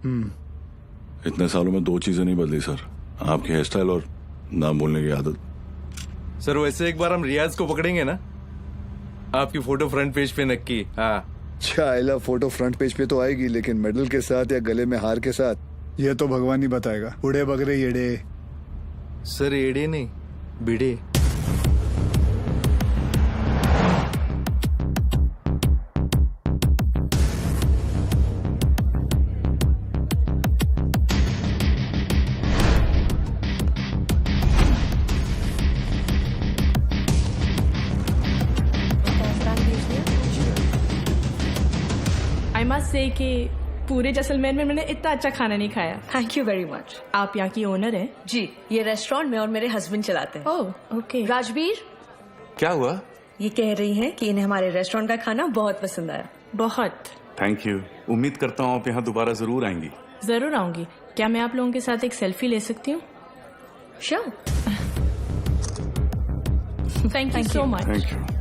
इतने सालों में दो चीजें नहीं बदली सर, आपकी हेयर स्टाइल और नाम बोलने की आदत। सर वैसे एक बार हम रियाज को पकड़ेंगे ना, आपकी फोटो फ्रंट पेज पे नक्की। हाँ चाइला फोटो फ्रंट पेज पे तो आएगी, लेकिन मेडल के साथ या गले में हार के साथ ये तो भगवान ही बताएगा। उड़े बगरे येड़े। सर एड़े नहीं भिड़े। आई मस्ट से कि पूरे जैसलमेर में मैंने इतना अच्छा खाना नहीं खाया। Thank you very much. आप यहाँ की ओनर हैं? जी, ये रेस्टोरेंट में और मेरे हस्बैंड चलाते हैं। Oh okay. राजवीर, क्या हुआ? ये कह रही हैं कि इन्हें हमारे रेस्टोरेंट का खाना बहुत पसंद आया। बहुत। Thank you. उम्मीद करता हूँ आप यहाँ दोबारा जरूर आएंगी। जरूर आऊंगी। क्या मैं आप लोगों के साथ एक सेल्फी ले सकती हूँ? Sure. Thank you so much. Thank you.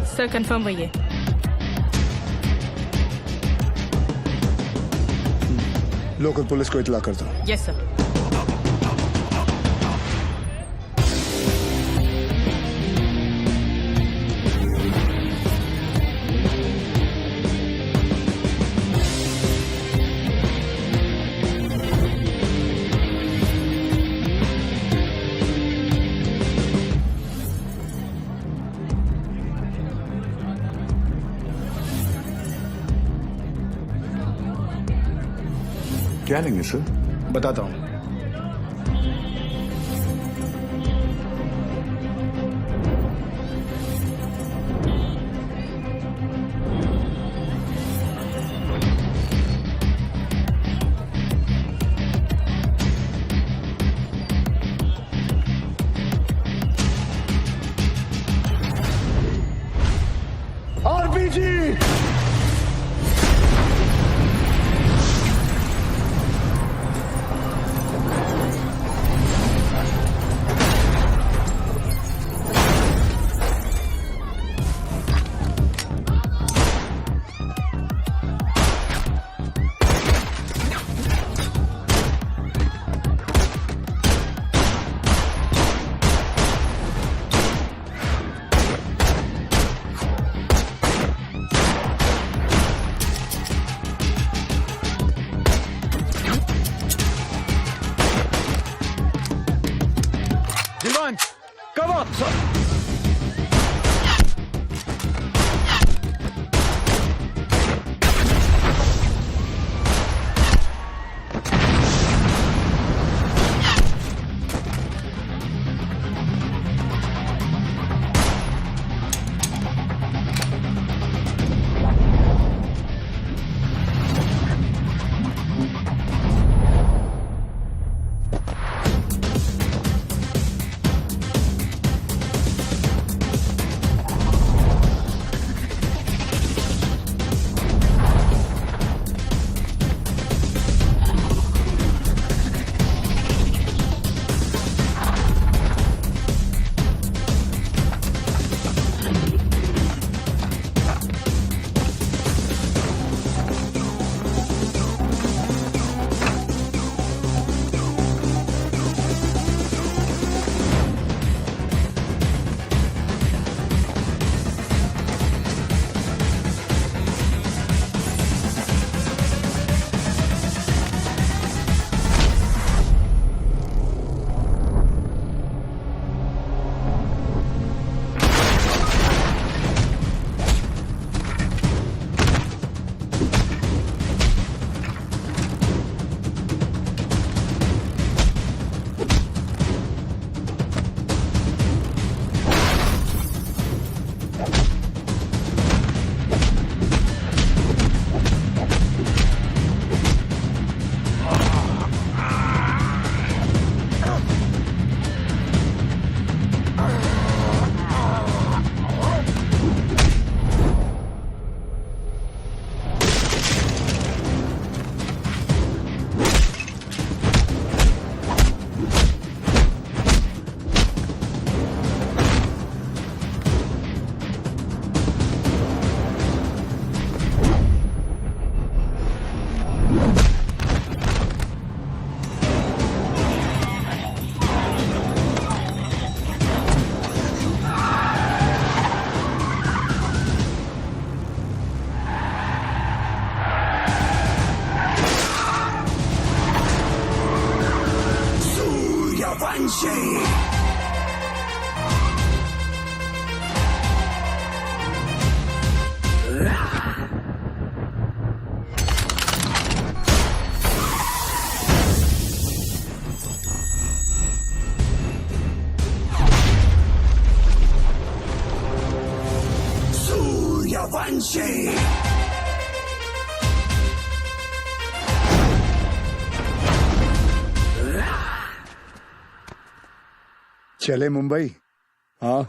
Sir confirm भैया। लोकल पुलिस को इतला कर दो। Yes sir. क्या लेंगे सर? बताता हूँ। आरपीजी। Divan, come on. चले मुंबई। हाँ,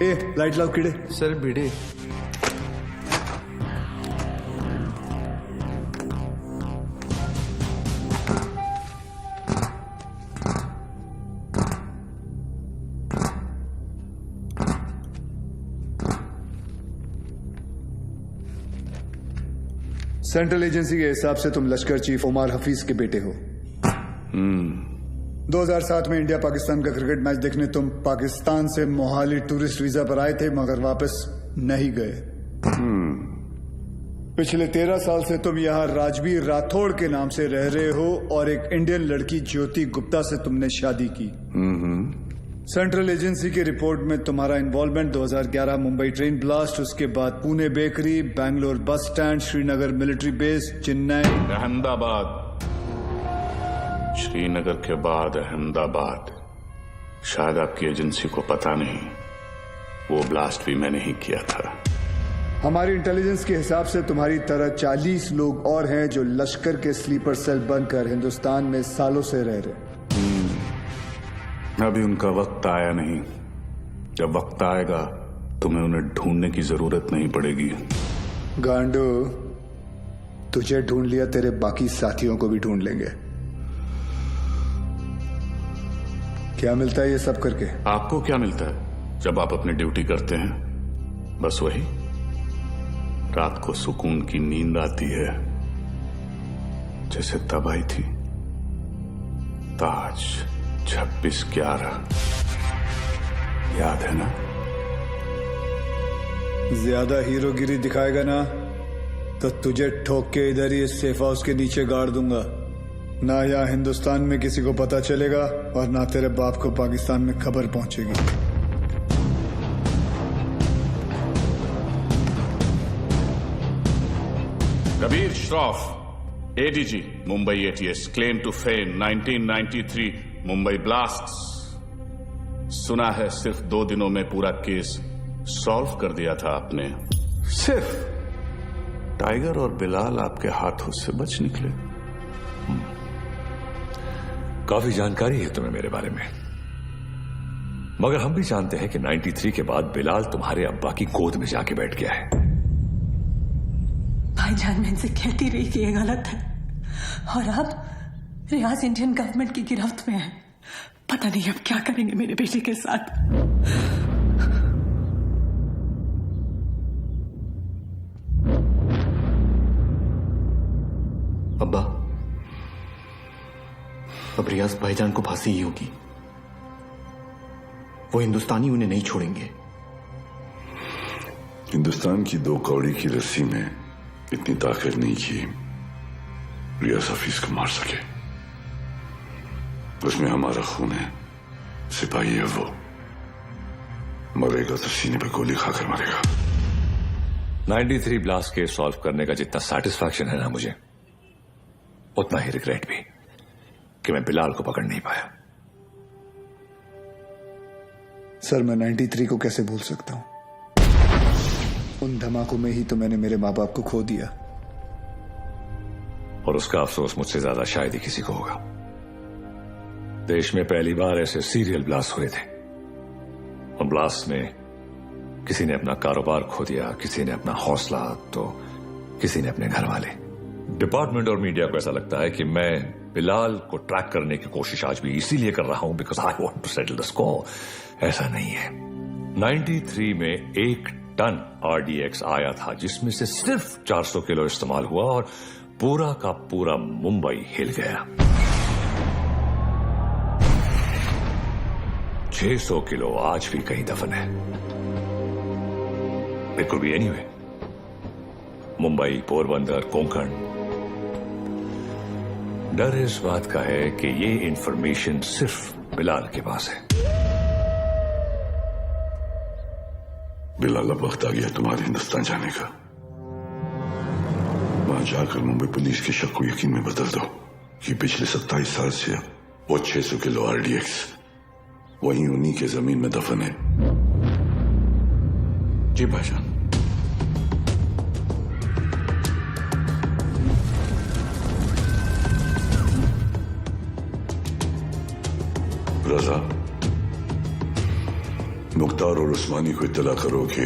ए लाइट लाओ कीड़े। सर भिड़े। सेंट्रल एजेंसी के हिसाब से तुम लश्कर चीफ उमर हफीज के बेटे हो। 2007 में इंडिया पाकिस्तान का क्रिकेट मैच देखने तुम पाकिस्तान से मोहाली टूरिस्ट वीजा पर आए थे, मगर वापस नहीं गए। पिछले 13 साल से तुम यहाँ राजवीर राठौड़ के नाम से रह रहे हो और एक इंडियन लड़की ज्योति गुप्ता से तुमने शादी की। सेंट्रल एजेंसी की रिपोर्ट में तुम्हारा इन्वॉल्वमेंट 2011 मुंबई ट्रेन ब्लास्ट, उसके बाद Pune bakery, Bangalore bus stand, Srinagar military base, Chennai, Ahmedabad, Srinagar के बाद अहमदाबाद। शायद आपकी एजेंसी को पता नहीं, वो ब्लास्ट भी मैंने ही किया था। हमारी इंटेलिजेंस के हिसाब से तुम्हारी तरह 40 लोग और हैं जो लश्कर के स्लीपर सेल बनकर हिंदुस्तान में सालों से रह रहे। अभी उनका वक्त आया नहीं। जब वक्त आएगा तुम्हें उन्हें ढूंढने की जरूरत नहीं पड़ेगी। गांडू, तुझे ढूंढ लिया, तेरे बाकी साथियों को भी ढूंढ लेंगे। क्या मिलता है ये सब करके? आपको क्या मिलता है जब आप अपनी ड्यूटी करते हैं? बस वही, रात को सुकून की नींद आती है, जैसे तब आई थी ताज 26/11, याद है ना? ज्यादा हीरोगिरी दिखाएगा ना तो तुझे ठोक के इधर ही इस सेफ हाउस के नीचे गाड़ दूंगा। ना यहाँ हिंदुस्तान में किसी को पता चलेगा और ना तेरे बाप को पाकिस्तान में खबर पहुंचेगी। Kabir Shroff, ADG, Mumbai ATS, claim to fame 1993 Mumbai blasts. सुना है सिर्फ 2 दिनों में पूरा केस सॉल्व कर दिया था आपने। सिर्फ टाइगर और बिलाल आपके हाथों से बच निकले। काफी जानकारी है तुम्हें मेरे बारे में, मगर हम भी जानते हैं कि 93 के बाद बिलाल तुम्हारे अब्बा की गोद में जाके बैठ गया है। भाईजान, मैं इनसे कहती रही कि ये गलत है, और अब रियाज इंडियन गवर्नमेंट की गिरफ्त में है। पता नहीं अब क्या करेंगे मेरे बेटे के साथ। अब्बा, अब रियाज भाईजान को फांसी ही होगी। वो हिंदुस्तानी उन्हें नहीं छोड़ेंगे। हिंदुस्तान की 2 कौड़ी की रस्सी में इतनी ताकत नहीं कि रियाज हफीज को मार सके। उसमें हमारा खून है, सिपाही है वो। मरेगा तो सीने पे गोली खाकर मरेगा। 93 ब्लास्ट केस सॉल्व करने का जितना सेटिस्फैक्शन है ना मुझे, उतना ही रिग्रेट भी कि मैं बिलाल को पकड़ नहीं पाया। सर, मैं 93 को कैसे भूल सकता हूं? उन धमाकों में ही तो मैंने मेरे माँ बाप को खो दिया। और उसका अफसोस मुझसे ज्यादा शायद ही किसी को होगा। देश में पहली बार ऐसे सीरियल ब्लास्ट हुए थे, और ब्लास्ट में किसी ने अपना कारोबार खो दिया, किसी ने अपना हौसला, तो किसी ने अपने घर वाले। डिपार्टमेंट और मीडिया को ऐसा लगता है कि मैं बिलाल को ट्रैक करने की कोशिश आज भी इसीलिए कर रहा हूं because I want to settle the score. ऐसा नहीं है। 93 में एक टन RDX आया था, जिसमें से सिर्फ 400 किलो इस्तेमाल हुआ और पूरा का पूरा मुंबई हिल गया। 600 किलो आज भी कहीं दफन है। It could be anyway, Mumbai, Porbandar, Konkan. डर इस बात का है कि ये इंफॉर्मेशन सिर्फ बिलाल के पास है। बिलाल, अब वक्त आ गया तुम्हारे हिंदुस्तान जाने का। वहां जाकर मुंबई पुलिस के शक को यकीन में बदल दो कि पिछले 27 साल से वो 600 किलो RDX वहीं उन्हीं के जमीन में दफन है। जी भाईजान। रजा, मुख्तार और उस्मानी को इत्तला करो कि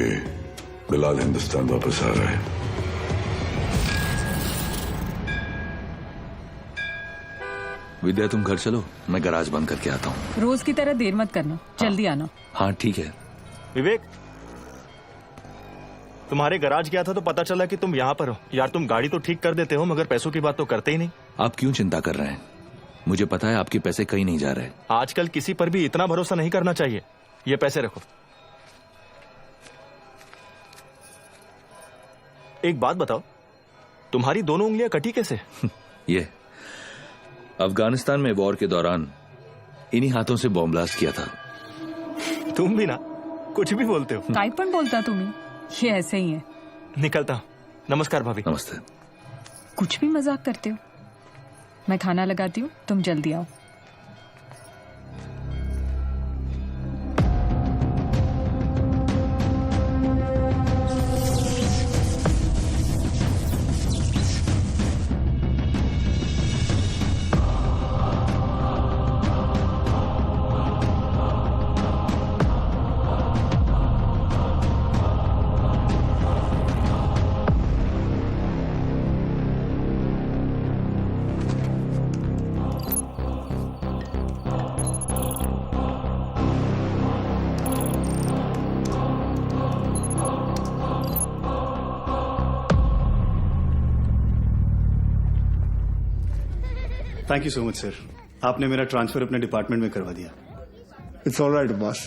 बिलाल हिंदुस्तान वापस आ रहा है। विद्या, तुम घर चलो, मैं गैराज बंद करके आता हूँ। रोज की तरह देर मत करना, जल्दी आना। हाँ ठीक है। विवेक, तुम्हारे गैराज गया था तो पता चला कि तुम यहाँ पर हो। यार, तुम गाड़ी तो ठीक कर देते हो मगर पैसों की बात तो करते ही नहीं। आप क्यों चिंता कर रहे हैं? मुझे पता है आपके पैसे कहीं नहीं जा रहे। आजकल किसी पर भी इतना भरोसा नहीं करना चाहिए। ये पैसे रखो। एक बात बताओ, तुम्हारी दोनों उंगलियां कटी कैसे? ये अफगानिस्तान में वॉर के दौरान इन्हीं हाथों से बॉम्ब ब्लास्ट किया था। तुम भी ना कुछ भी बोलते हो। काय पण बोलता तुम्ही? ये ऐसे ही है। निकलता हूं। नमस्कार भाभी। नमस्ते। कुछ भी मजाक करते हो। मैं खाना लगाती हूँ, तुम जल्दी आओ। Thank you so much sir, आपने मेरा ट्रांसफर अपने डिपार्टमेंट में करवा दिया। It's all right boss.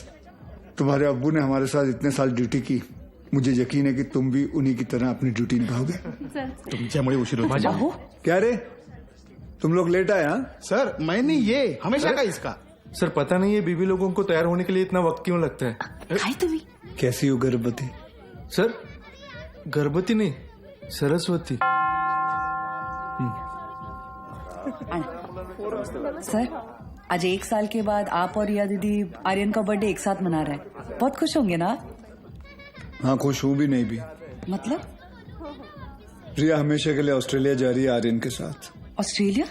तुम्हारे अब्बू ने हमारे साथ इतने साल ड्यूटी की, मुझे यकीन है कि तुम भी उन्हीं की तरह अपनी ड्यूटी निभाओगे। तुमच्यामुळे उशीर होतो। क्या रे, तुम लोग लेट आए? हाँ सर, मैं नहीं, ये हमेशा का इसका। सर पता नहीं है बीबी लोगों को तैयार होने के लिए इतना वक्त क्यों लगता है। कैसी हो गर्भवती? सर गर्भवती नहीं, सरस्वती। सर, आज 1 साल के बाद आप और रिया दीदी आर्यन का बर्थडे एक साथ मना रहे हैं। बहुत खुश होंगे ना? हाँ, खुश हूँ भी नहीं भी। मतलब? रिया हमेशा के लिए ऑस्ट्रेलिया जा रही है आर्यन के साथ। ऑस्ट्रेलिया?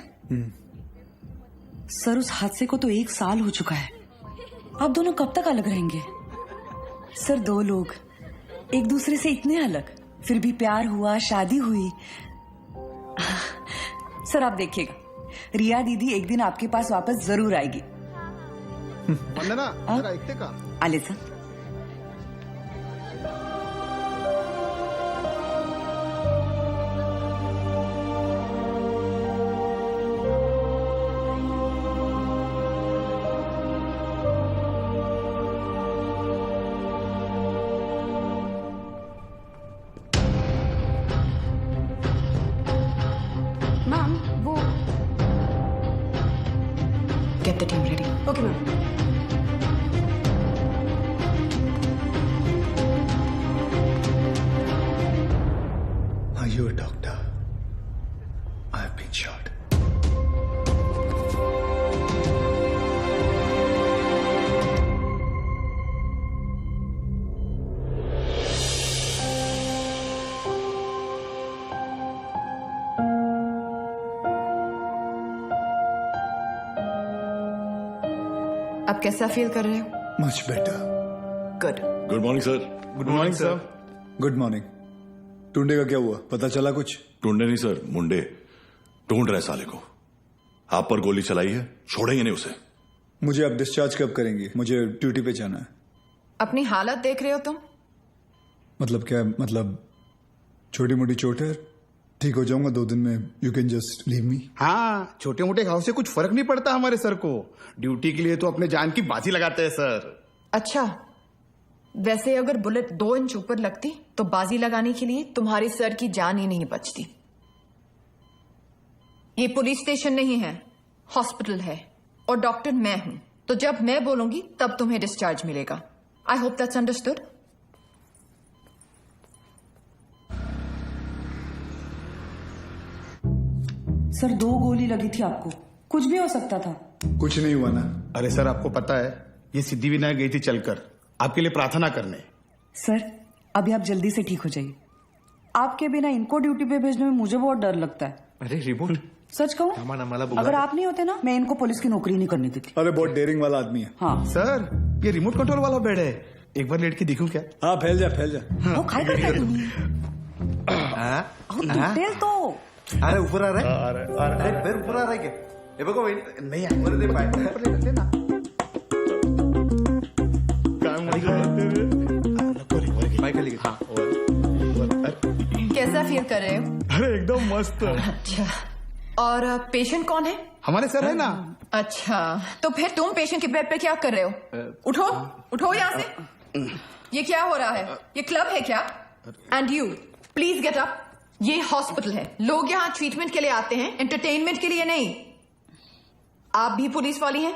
सर, उस हादसे को तो 1 साल हो चुका है। आप दोनों कब तक अलग रहेंगे? सर, 2 लोग एक दूसरे से इतने अलग, फिर भी प्यार हुआ, शादी हुई। सर, आप देखिएगा, रिया दीदी एक दिन आपके पास वापस जरूर आएगी। वंदना, जरा ऐकते का? आले sir. Get the team ready. Okay, ma'am. Are you a doctor? I have been shot. आप कैसा फील कर रहे हो? Much better. Good. Good morning sir. Good morning sir. Good morning. Tunde का क्या हुआ, पता चला कुछ? टूंडे नहीं सर, मुंडे ढूंढ रहे साले को। आप पर गोली चलाई है, छोड़ेंगे नहीं उसे। मुझे अब डिस्चार्ज कब करेंगे? मुझे ड्यूटी पे जाना है। अपनी हालत देख रहे हो तुम? मतलब क्या? मतलब छोटी मोटी चोट है, ठीक हो जाऊंगा 2 दिन में. You can just leave me. हाँ, छोटे मोटे घाव से कुछ फर्क नहीं पड़ता हमारे सर को. ड्यूटी के लिए तो अपने जान की बाजी लगाते हैं सर. अच्छा, वैसे अगर बुलेट 2 इंच ऊपर लगती तो बाजी लगाने के लिए तुम्हारे सर की जान ही नहीं बचती. ये पुलिस स्टेशन नहीं है, हॉस्पिटल है और डॉक्टर मैं हूं. तो जब मैं बोलूंगी तब तुम्हें डिस्चार्ज मिलेगा. I hope that's understood. Sir 2 गोली लगी थी आपको, कुछ भी हो सकता था. कुछ नहीं हुआ ना? अरे सर, आपको पता है ये सिद्धिविनायक गई थी चलकर आपके लिए प्रार्थना करने. सर अभी आप जल्दी से ठीक हो जाइए. आपके बिना इनको ड्यूटी पे भेजने में मुझे बहुत डर लगता है. अरे रिमोट, सच कहूँ, अगर आप नहीं होते ना, मैं इनको पुलिस की नौकरी नहीं करने देती. अरे बहुत डेयरिंग वाला आदमी है. हाँ सर, ये रिमोट कंट्रोल वाला बेड है. एक बार लेट के देखूं क्या? हाँ, फैल जा. वो काय करता तुम्ही? तुटेल तो. अरे ऊपर आ रहा है. पैर ऊपर आ रहा है क्या? ये बघो नहीं आहे. वर दे पाय. ऊपर ले ना. पाय खाली. हाँ. कैसा फील कर रहे हो? अरे एकदम मस्त. अच्छा, और पेशेंट कौन है? हमारे सर है ना. अच्छा, तो फिर तुम पेशेंट के बेड पे क्या कर रहे हो? उठो यहाँ से. ये क्या हो रहा है? ये क्लब है क्या? And you please get up. ये हॉस्पिटल है, लोग यहाँ ट्रीटमेंट के लिए आते हैं, एंटरटेनमेंट के लिए नहीं. आप भी पुलिस वाली हैं?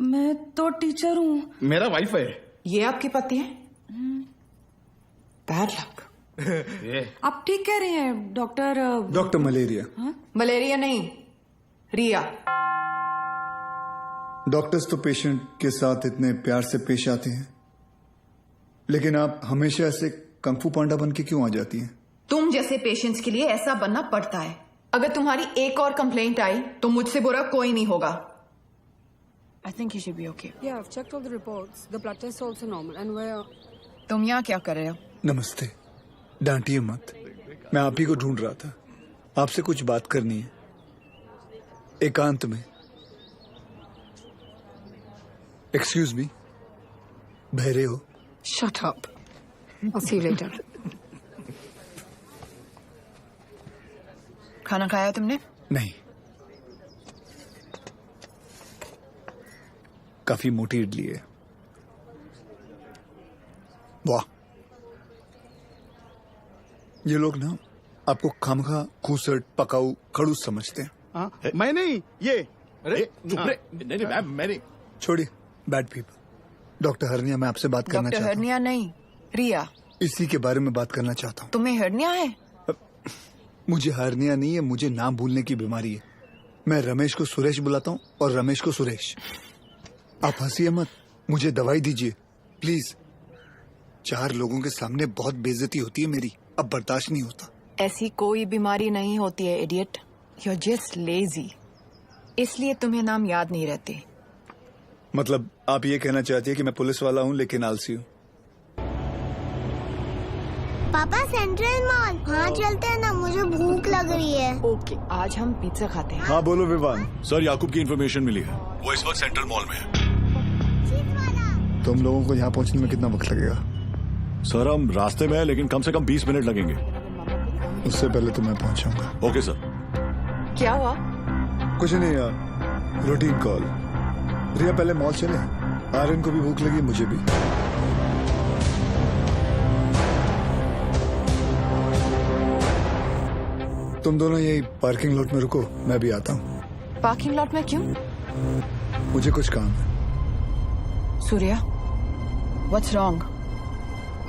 मैं तो टीचर हूँ. मेरा वाइफ है. ये आपके पति हैं? Bad luck. आप ठीक कह रहे हैं डॉक्टर. Doctor malaria. मलेरिया नहीं, रिया. डॉक्टर्स तो पेशेंट के साथ इतने प्यार से पेश आते हैं, लेकिन आप हमेशा ऐसे कंफू पांडा बन के क्यों आ जाती हैं? तुम जैसे पेशेंट्स के लिए ऐसा बनना पड़ता है. अगर तुम्हारी एक और कंप्लेंट आई तो मुझसे बुरा कोई नहीं होगा. आई think you should be okay. Yeah, I've checked all the reports. The blood test is also normal. And we're... तुम यहाँ क्या कर रहे हो? नमस्ते. डांटिए मत, मैं आप ही को ढूंढ रहा था. आपसे कुछ बात करनी है, एकांत में. एक्सक्यूज मी, बहरे हो? Shut up. I'll see you later. खाना खाया तुमने? नहीं. काफी मोटी इडली है. वाह, ये लोग ना आपको खामखा खूसट पकाऊ खड़ूस समझते हैं. मैं नहीं, ये. अरे मैं नहीं. छोड़िए, बैड पीपल. डॉक्टर हरनिया, मैं आपसे बात करना डॉक्टर चाहता हूँ. हरनिया नहीं, रिया. इसी के बारे में बात करना चाहता हूँ. तुम्हें हरनिया है? मुझे हरनिया नहीं है, मुझे नाम भूलने की बीमारी है. मैं रमेश को सुरेश बुलाता हूँ और रमेश को सुरेश. आप हंसिए मत, मुझे दवाई दीजिए प्लीज. 4 लोगों के सामने बहुत बेइज्जती होती है मेरी, अब बर्दाश्त नहीं होता. ऐसी कोई बीमारी नहीं होती है idiot. You are just lazy, इसलिए तुम्हें नाम याद नहीं रहते. मतलब आप ये कहना चाहती है कि मैं पुलिस वाला हूँ लेकिन आलसी हूँ? पापा सेंट्रल मॉल वहाँ चलते हैं ना, मुझे भूख लग रही है. ओके, आज हम पिज्जा खाते हैं. हाँ बोलो विवान. सर, याकूब की इन्फॉर्मेशन मिली है, वो इस वक्त सेंट्रल मॉल में है. तुम लोगों को यहाँ पहुँचने में कितना वक्त लगेगा? सर, हम रास्ते में हैं, लेकिन कम से कम 20 मिनट लगेंगे. उससे पहले तो मैं पहुँचाऊंगा. Okay sir. क्या हुआ? कुछ नहीं यार, रूटीन कॉल. रिया पहले मॉल चले. आर्यन को भी भूख लगी, मुझे भी. तुम दोनों यही पार्किंग लॉट में रुको, मैं भी आता हूँ. पार्किंग लॉट में क्यों? मुझे कुछ काम है. Surya, what's wrong?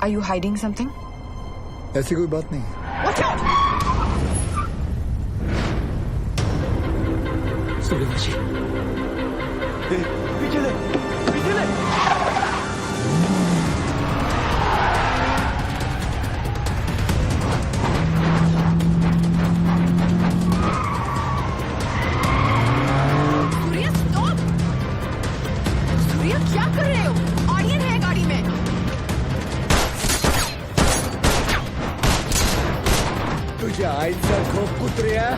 Are you hiding something? ऐसी कोई बात नहीं है. Watch out. सूर्यवंशी, पीछे ले, पीछे ले. सूर्या स्टॉप. सूर्या क्या कर रहे हो? ऑडियंस है गाड़ी में. तुझ्या आईचा खोप कुत्र्या.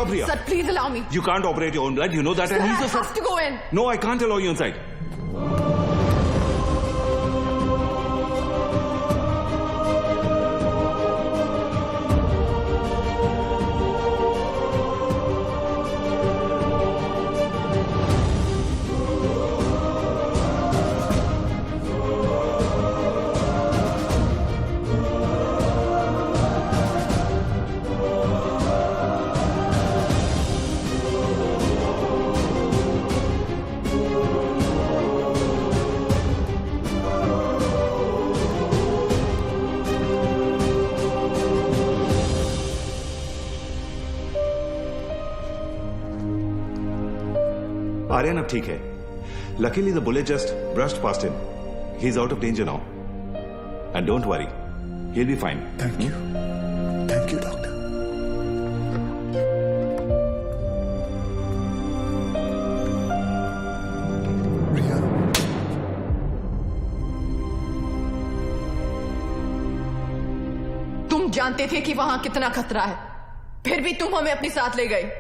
stop, Riya. Sir, please allow me. You can't operate your own blood. You know that. Sir, and I he's a have to go in. No, I can't allow you inside. Aryan अब ठीक है. Luckily, the bullet just brushed past him. He's out of danger now. And don't worry, he'll be fine. Thank you. Thank you, doctor. Riya. तुम जानते थे कि वहां कितना खतरा है, फिर भी तुम हमें अपने साथ ले गए.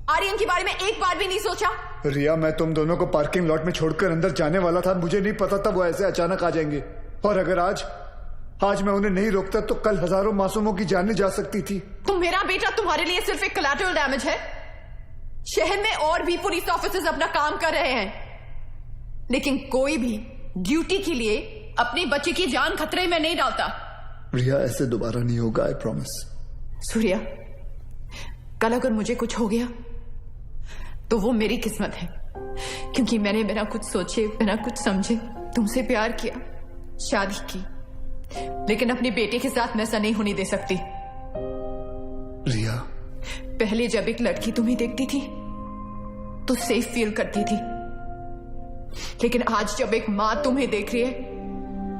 आर्यन के बारे में एक बार भी नहीं सोचा? रिया, मैं तुम दोनों को पार्किंग लॉट में छोड़कर अंदर जाने वाला था. मुझे नहीं पता था वो ऐसे अचानक आ जाएंगे. और अगर आज मैं उन्हें नहीं रोकता तो कल हजारों मासूमों की जानें जा सकती थी. तो मेरा बेटा तुम्हारे लिए सिर्फ एक कोलैटरल डैमेज है. शहर में और भी पुलिस ऑफिसर्स अपना काम कर रहे हैं, लेकिन कोई भी ड्यूटी के लिए अपने बच्चे की जान खतरे में नहीं डालता. रिया, ऐसे दोबारा नहीं होगा. I promise. सूर्या, कल अगर मुझे कुछ हो गया तो वो मेरी किस्मत है, क्योंकि मैंने बिना कुछ सोचे, बिना कुछ समझे तुमसे प्यार किया, शादी की. लेकिन अपने बेटे के साथ मैं ऐसा नहीं होने दे सकती. रिया, पहले जब एक लड़की तुम्हें देखती थी तो सेफ फील करती थी, लेकिन आज जब एक मां तुम्हें देख रही है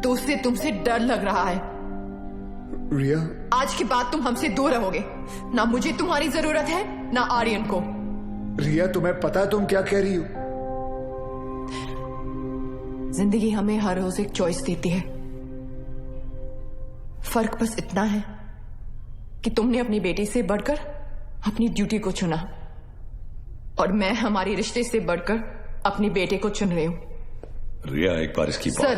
तो उससे तुमसे डर लग रहा है. रिया, आज के बाद तुम हमसे दूर रहोगे. ना मुझे तुम्हारी जरूरत है, ना आर्यन को. रिया, तुम्हें पता है तुम क्या कह रही हो? जिंदगी हमें हर रोज एक चॉइस देती है. फर्क बस इतना है कि तुमने अपनी बेटी से बढ़कर अपनी ड्यूटी को चुना, और मैं हमारे रिश्ते से बढ़कर अपने बेटे को चुन रही हूं. रिया, एक बार इसकी सर,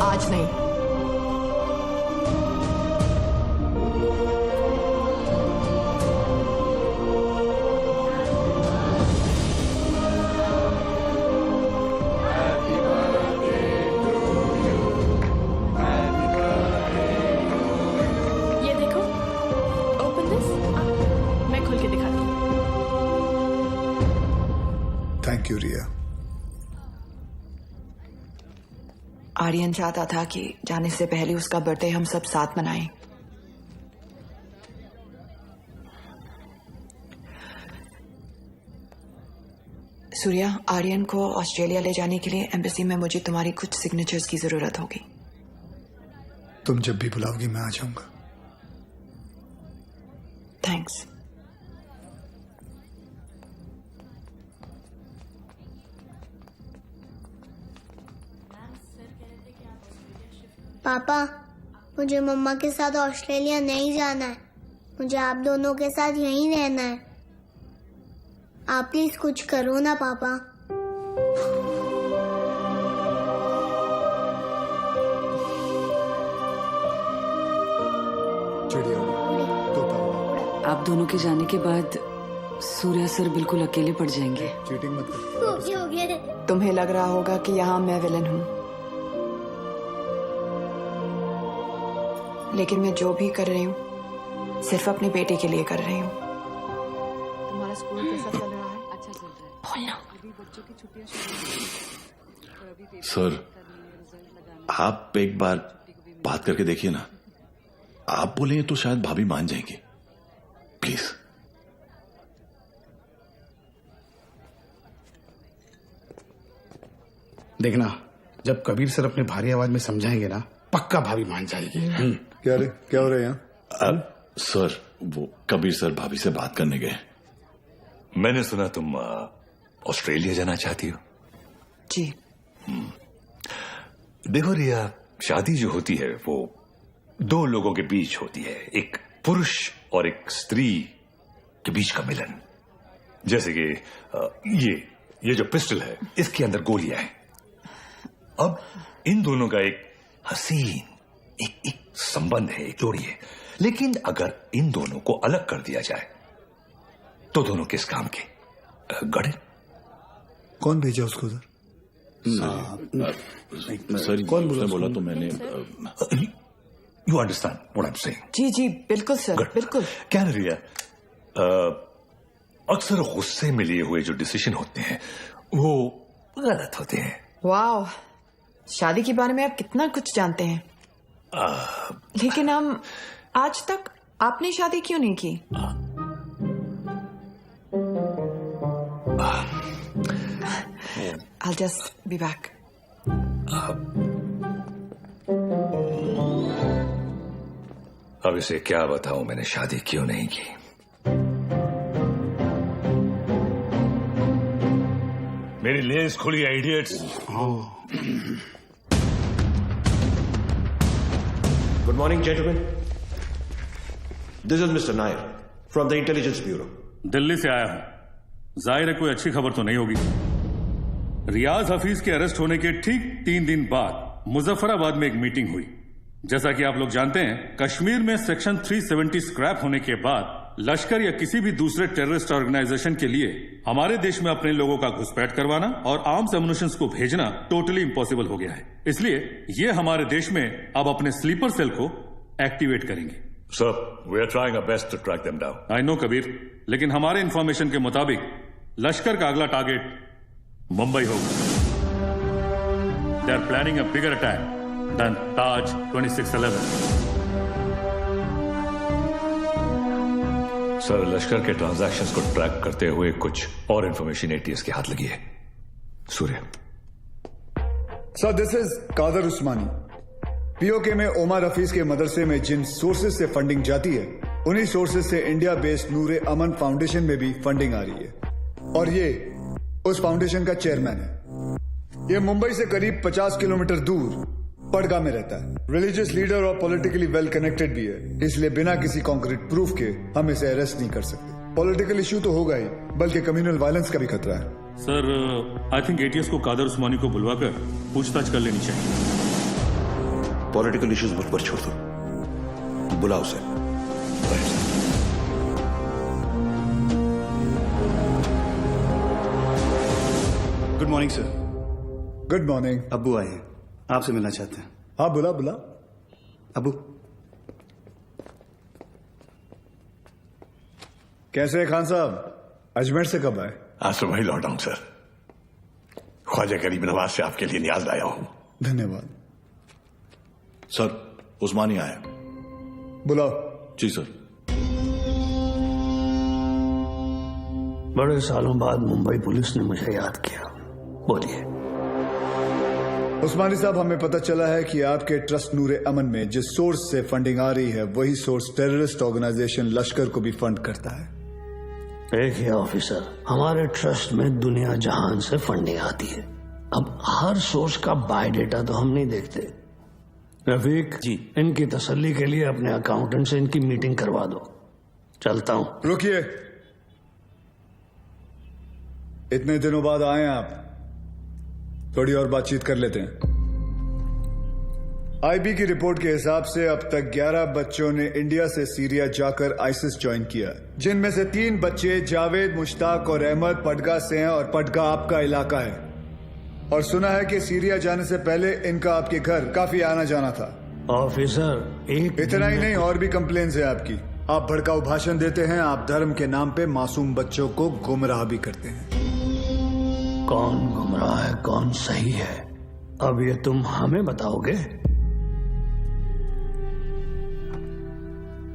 आज नहीं. ये देखो, ओपन दिस. मैं खोल के दिखाती हूँ. थैंक यू रिया. आर्यन चाहता था कि जाने से पहले उसका बर्थडे हम सब साथ मनाएं. सूर्या, आर्यन को ऑस्ट्रेलिया ले जाने के लिए एम्बेसी में मुझे तुम्हारी कुछ सिग्नेचर्स की जरूरत होगी. तुम जब भी बुलाओगी मैं आ जाऊंगा. थैंक्स. पापा, मुझे मम्मा के साथ ऑस्ट्रेलिया नहीं जाना है. मुझे आप दोनों के साथ यहीं रहना है. आप प्लीज कुछ करो ना पापा. आप दोनों के जाने के बाद सूर्या सर बिल्कुल अकेले पड़ जाएंगे. चीटिंग मत कर. तुम्हें लग रहा होगा कि यहाँ मैं विलन हूँ, लेकिन मैं जो भी कर रही हूँ सिर्फ अपने बेटे के लिए कर रही हूँ. तुम्हारा स्कूल कैसा चल रहा है? अच्छा चल रहा है. बोलना. सर, आप एक बार बात करके देखिए ना. आप बोलेंगे तो शायद भाभी मान जाएंगी. प्लीज. देखना, जब कबीर सर अपने भारी आवाज में समझाएंगे ना, पक्का भाभी मान जाएगी. क्या हो रहा है यहाँ? सर, वो कबीर सर भाभी से बात करने गए. मैंने सुना तुम ऑस्ट्रेलिया जाना चाहती हो. जी. देखो रिया, शादी जो होती है वो दो लोगों के बीच होती है, एक पुरुष और एक स्त्री के बीच का मिलन। जैसे कि ये जो पिस्टल है, इसके अंदर गोलियां हैं। अब इन दोनों का एक हसीन एक संबंध है, एक जोड़ी है। लेकिन अगर इन दोनों को अलग कर दिया जाए तो दोनों किस काम के? गड़े। कौन भेजा उसको सर? सर कौन बोला तो मैंने। You understand what I am saying? जी जी बिल्कुल सर, बिल्कुल। क्या रिया, अक्सर गुस्से में लिए हुए जो डिसीजन होते हैं वो गलत होते हैं। वाह, शादी के बारे में आप कितना कुछ जानते हैं। लेकिन हम आज तक आपने शादी क्यों नहीं की? I'll just be back. अब इसे क्या बताऊं मैंने शादी क्यों नहीं की। मेरी लेस खुली है idiots. Good morning, gentlemen. This is Mr. Nair from the Intelligence Bureau. Delhi से आया हूं। जाहिर है कोई अच्छी खबर तो नहीं होगी। रियाज हफीज के अरेस्ट होने के ठीक 3 दिन बाद मुजफ्फराबाद में एक मीटिंग हुई। जैसा कि आप लोग जानते हैं, कश्मीर में सेक्शन 370 स्क्रैप होने के बाद लश्कर या किसी भी दूसरे टेररिस्ट ऑर्गेनाइजेशन के लिए हमारे देश में अपने लोगों का घुसपैठ करवाना और आर्म्स एमुनिशंस को भेजना टोटली इम्पॉसिबल हो गया है। इसलिए ये हमारे देश में अब अपने स्लीपर सेल को एक्टिवेट करेंगे। Sir, we are trying our best to track them down. I know Kabir, लेकिन हमारे इंफॉर्मेशन के मुताबिक लश्कर का अगला टारगेट मुंबई होगा। They are planning a bigger attack than Taj 2611। Sir, Lashkar के ट्रांजैक्शंस को ट्रैक करते हुए कुछ और इंफॉर्मेशन एटीएस के हाथ लगी है। Surya. Sir, this is Kadar Usmani. PoK में ओमर हफीज के मदरसे में जिन सोर्सेज से फंडिंग जाती है, उन्हीं सोर्सेज से इंडिया बेस्ड नूरे अमन फाउंडेशन में भी फंडिंग आ रही है और ये उस फाउंडेशन का चेयरमैन है। ये मुंबई से करीब 50 किलोमीटर दूर पडगा में रहता है। रिलीजियस लीडर और पॉलिटिकली वेल कनेक्टेड भी है, इसलिए बिना किसी कॉन्क्रीट प्रूफ के हम इसे अरेस्ट नहीं कर सकते। पॉलिटिकल इश्यू तो होगा ही, बल्कि कम्युनल वायलेंस का भी खतरा है। सर, आई थिंक एटीएस को कादर उस्मानी को बुलवाकर पूछताछ कर लेनी चाहिए। पॉलिटिकल इश्यूज मुझ पर छोड़ दो, बुलाओ उसे। Good morning sir. Good morning. अब्बू आए हैं, आपसे मिलना चाहते हैं। हाँ, बुला बुला। अब्बू कैसे है खान साहब? अजमेर से कब आए? आज तो वही लौटा हूं सर। ख्वाजा गरीब नवाज से आपके लिए नियाज लाया हूं। धन्यवाद। सर, उस्मानी आया। बुलाओ। जी सर। बड़े सालों बाद मुंबई पुलिस ने मुझे याद किया। बोलिए। उस्मानी साहब, हमें पता चला है कि आपके ट्रस्ट नूरे अमन में जिस सोर्स से फंडिंग आ रही है, वही सोर्स टेररिस्ट ऑर्गेनाइजेशन लश्कर को भी फंड करता है। देखिए ऑफिसर, हमारे ट्रस्ट में दुनिया जहान से फंडिंग आती है। अब हर सोर्स का बायोडेटा तो हम नहीं देखते। रफीक जी, इनकी तसल्ली के लिए अपने अकाउंटेंट से इनकी मीटिंग करवा दो। चलता हूं। रुकिए, इतने दिनों बाद आए हैं आप, थोड़ी और बातचीत कर लेते हैं। आईबी की रिपोर्ट के हिसाब से अब तक 11 बच्चों ने इंडिया से सीरिया जाकर आईसिस ज्वाइन किया, जिनमें से 3 बच्चे जावेद, मुश्ताक और अहमद पडगा से हैं और पडगा आपका इलाका है। और सुना है कि सीरिया जाने से पहले इनका आपके घर काफी आना जाना था। ऑफिसर, इतना ही नहीं, और भी कंप्लेन्स है आपकी। आप भड़काऊ भाषण देते हैं, आप धर्म के नाम पे मासूम बच्चों को गुमराह भी करते हैं। कौन गुमराह है, कौन सही है, अब ये तुम हमें बताओगे?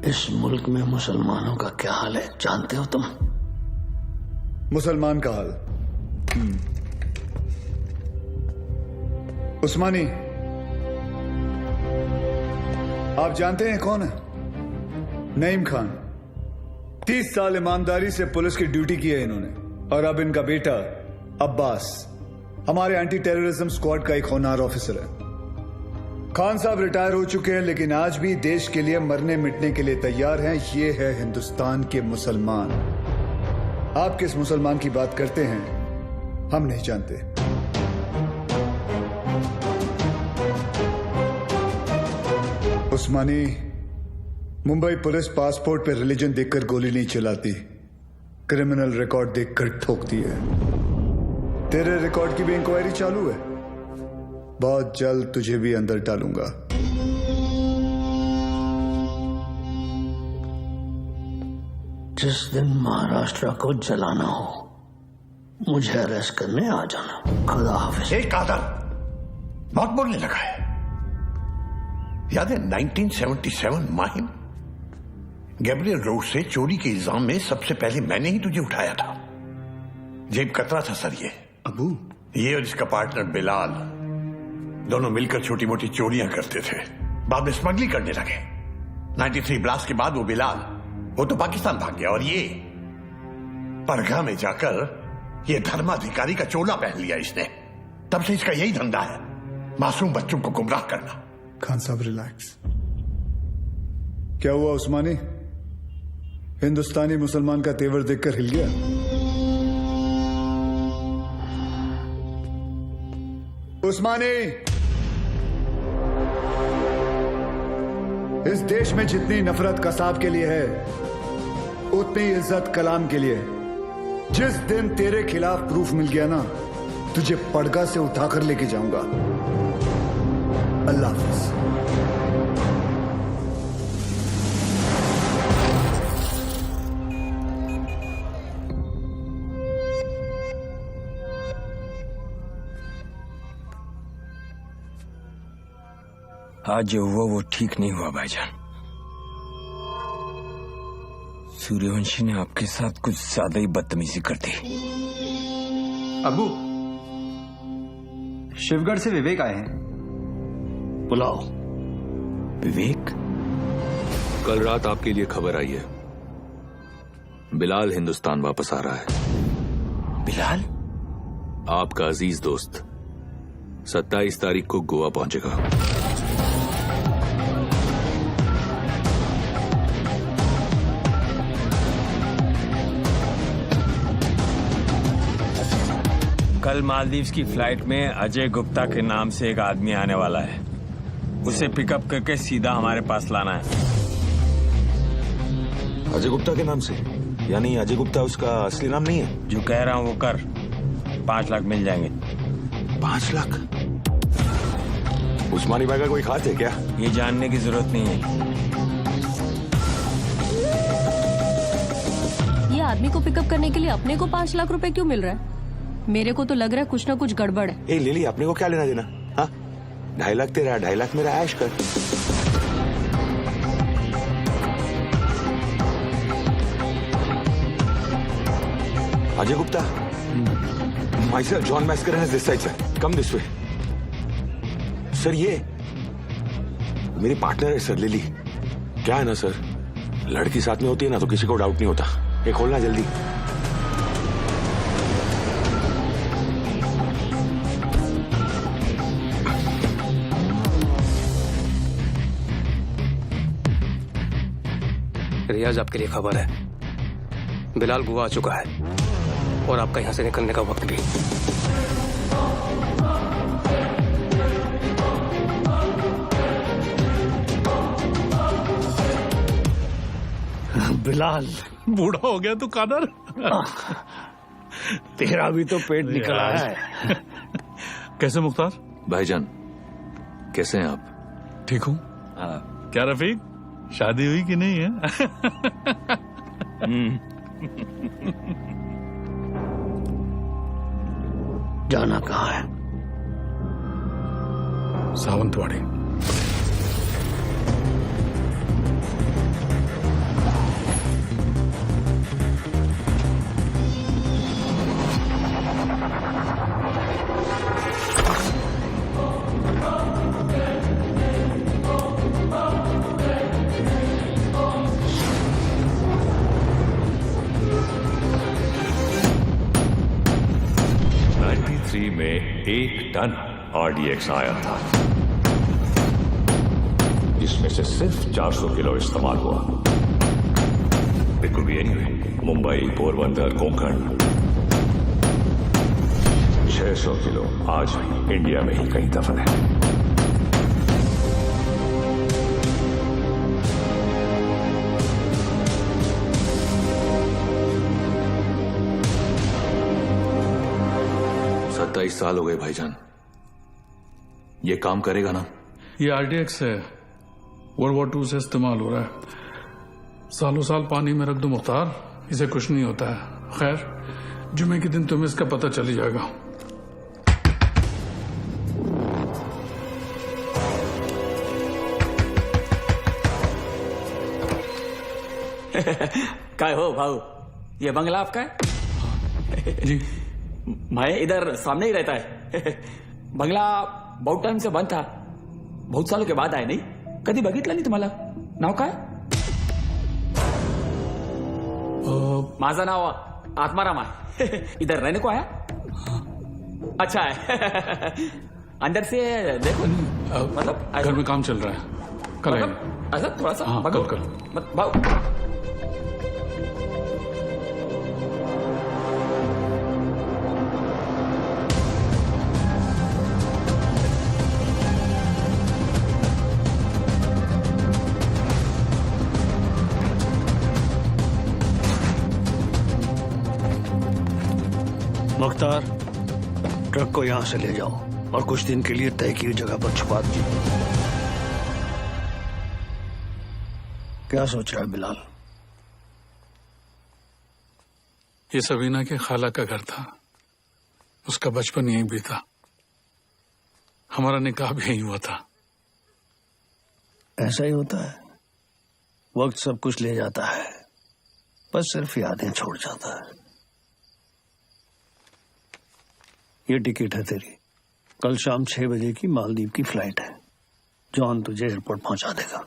इस मुल्क में मुसलमानों का क्या हाल है जानते हो तुम? मुसलमान का हाल? उस्मानी, आप जानते हैं कौन है? नईम खान। 30 साल ईमानदारी से पुलिस की ड्यूटी की है इन्होंने, और अब इनका बेटा अब्बास हमारे एंटी टेररिज्म स्क्वाड का एक होनहार ऑफिसर है। खान साहब रिटायर हो चुके हैं, लेकिन आज भी देश के लिए मरने मिटने के लिए तैयार हैं। ये है हिंदुस्तान के मुसलमान। आप किस मुसलमान की बात करते हैं हम नहीं जानते। उस्मानी, मुंबई पुलिस पासपोर्ट पे रिलीजन देखकर गोली नहीं चलाती, क्रिमिनल रिकॉर्ड देखकर ठोकती है। तेरे रिकॉर्ड की भी इंक्वायरी चालू है। बहुत जल्द तुझे भी अंदर डालूंगा। जिस दिन महाराष्ट्र को जलाना हो मुझे अरेस्ट करने आ जाना। खुदा हाफिज। एक कादर बहुत बोलने लगा है। याद है 1977 माहिम, गैब्रियल रोड से चोरी के इल्जाम में सबसे पहले मैंने ही तुझे उठाया था। जेब कतरा था सर ये। अबू, ये और इसका पार्टनर बिलाल दोनों मिलकर छोटी मोटी चोरियां करते थे, बाद में स्मगलिंग करने लगे। 93 ब्लास्ट के बाद वो बिलाल वो तो पाकिस्तान भाग गया और ये परगा में जाकर ये धर्माधिकारी का चोला पहन लिया इसने। तब से इसका यही धंधा है, मासूम बच्चों को गुमराह करना। खान साहब रिलैक्स। क्या हुआ उस्मानी? हिंदुस्तानी मुसलमान का तेवर देखकर हिल गया? उस्मानी, इस देश में जितनी नफरत कसाब के लिए है उतनी इज्जत कलाम के लिए। जिस दिन तेरे खिलाफ प्रूफ मिल गया ना, तुझे पड़गा से उठाकर लेके जाऊंगा। अल्लाह हाफिज। आज जो हुआ वो ठीक नहीं हुआ भाईजान। सूर्यवंशी ने आपके साथ कुछ ज्यादा ही बदतमीजी कर दी। अबू, शिवगढ़ से विवेक आए हैं। बुलाओ। विवेक? कल रात आपके लिए खबर आई है, बिलाल हिंदुस्तान वापस आ रहा है। बिलाल? आपका अजीज दोस्त 27 तारीख को गोवा पहुंचेगा। कल मालदीव्स की फ्लाइट में अजय गुप्ता के नाम से एक आदमी आने वाला है। उसे पिकअप करके सीधा हमारे पास लाना है। अजय गुप्ता के नाम से? यानी अजय गुप्ता उसका असली नाम नहीं है? जो कह रहा हूँ वो कर। 5 लाख मिल जाएंगे। 5 लाख? उस्मानी भाई का कोई खास है क्या? ये जानने की जरूरत नहीं है। ये आदमी को पिकअप करने के लिए अपने को 5 लाख रुपए क्यों मिल रहा है? मेरे को तो लग रहा है कुछ ना कुछ गड़बड़ है। ए लिली, अपने को क्या लेना देना? हाँ, 2.5 लाख तेरा, 2.5 लाख मेरा, ऐश कर। Ajay Gupta, myself John Mascarenhas this side sir, come this way। Sir ये मेरी पार्टनर है सर, लिली। क्या है ना सर, लड़की साथ में होती है ना तो किसी को डाउट नहीं होता। ये खोलना जल्दी। रियाज, आपके लिए खबर है, बिलाल गोवा आ चुका है और आपका यहां से निकलने का वक्त भी। बिलाल, बूढ़ा हो गया तू कादर। तेरा भी तो पेट निकला है। कैसे मुख्तार? भाईजान कैसे हैं आप? ठीक हूँ। क्या रफीक, शादी हुई कि नहीं है? जाना कहाँ है? सावंतवाड़ी। में 1 टन RDX आया था। जिसमें से सिर्फ 400 किलो इस्तेमाल हुआ। It could be anyway, Mumbai, Porbandar, Konkan. 600 kilo आज भी इंडिया में ही कहीं दफन है। सत्ताईस साल हो गए भाईजान, ये काम करेगा ना? ये आरडीएक्स है, वर्ल्ड वॉर 2 से इस्तेमाल हो रहा है। सालों साल पानी में रख दो मुख्तार, इसे कुछ नहीं होता है। खैर, जुमे के दिन तुम्हें इसका पता चल जाएगा। काय हो भाऊ, ये बंगला आपका है? जी। मैं इधर सामने ही रहता है। बंगला बहुत टाइम से बंद था, बहुत सालों के बाद आए। नहीं कधी बघितलं नाही तुम्हाला? नाव काय? माझं नाव आत्माराम आहे। इधर रहने को आया? अच्छा है। अंदर से देखो, मतलब घर में काम चल रहा है, कल आएंगे। ऐसा थोड़ा सा हाँ, भागो। कल। भाऊ मुख्तार, ट्रक को यहां से ले जाओ और कुछ दिन के लिए तय की जगह पर छुपा दीजिए। क्या सोच रहा है बिलाल? ये सबीना के खाला का घर था, उसका बचपन यहीं बीता, हमारा निकाह भी यहीं हुआ था। ऐसा ही होता है, वक्त सब कुछ ले जाता है, बस सिर्फ यादें छोड़ जाता है। ये टिकट है तेरी, कल शाम 6 बजे की मालदीव की फ्लाइट है। जॉन तुझे एयरपोर्ट पहुंचा देगा।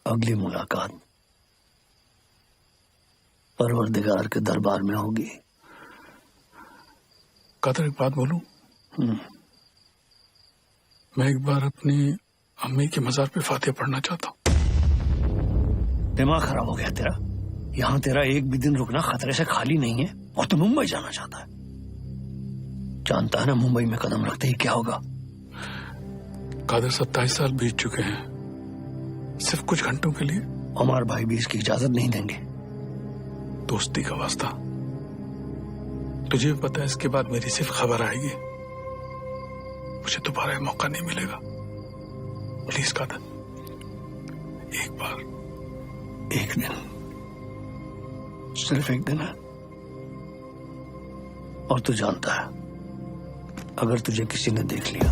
अगली मुलाकात परवरदिगार के दरबार में होगी। कादर, एक बात बोलूं? मैं एक बार अपनी अम्मी के मजार पे फातिहा पढ़ना चाहता हूं। दिमाग खराब हो गया तेरा? यहां तेरा एक भी दिन रुकना खतरे से खाली नहीं है और तू मुंबई जाना चाहता है। जानता है ना मुंबई में कदम रखते ही क्या होगा? कादर, 27 साल बीत चुके हैं, सिर्फ कुछ घंटों के लिए। उमर भाई भी इसकी इजाजत नहीं देंगे। दोस्ती का वास्ता, तुझे भी पता है इसके बाद मेरी सिर्फ खबर आएगी, मुझे दोबारा मौका नहीं मिलेगा। प्लीज कादर, एक बार, एक दिन, सिर्फ एक दिन है। और तू जानता है, अगर तुझे किसी ने देख लिया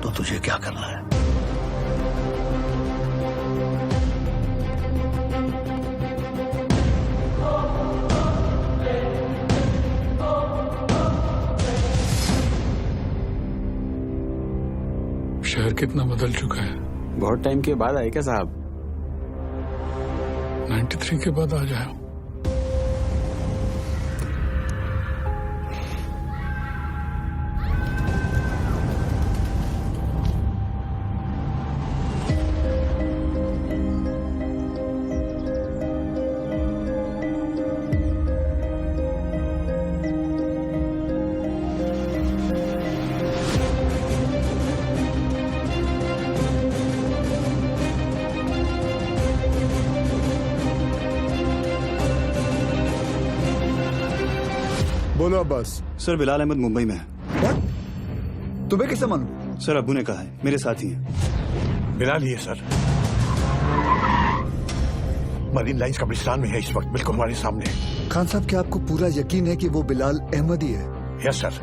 तो तुझे क्या करना है? शहर कितना बदल चुका है। बहुत टाइम के बाद आए क्या साहब? 93 के बाद आ जाए। बोलो अब्बास। सर, बिलाल अहमद मुंबई में है। तुम्हें कैसे मालूम? सर, अब्बू ने कहा है, मेरे साथ ही हैं। बिलाल ही है सर, मरीन लाइंस कब्रिस्तान में है इस वक्त, बिल्कुल हमारे सामने। खान साहब, क्या आपको पूरा यकीन है कि वो बिलाल अहमद ही है? यस सर,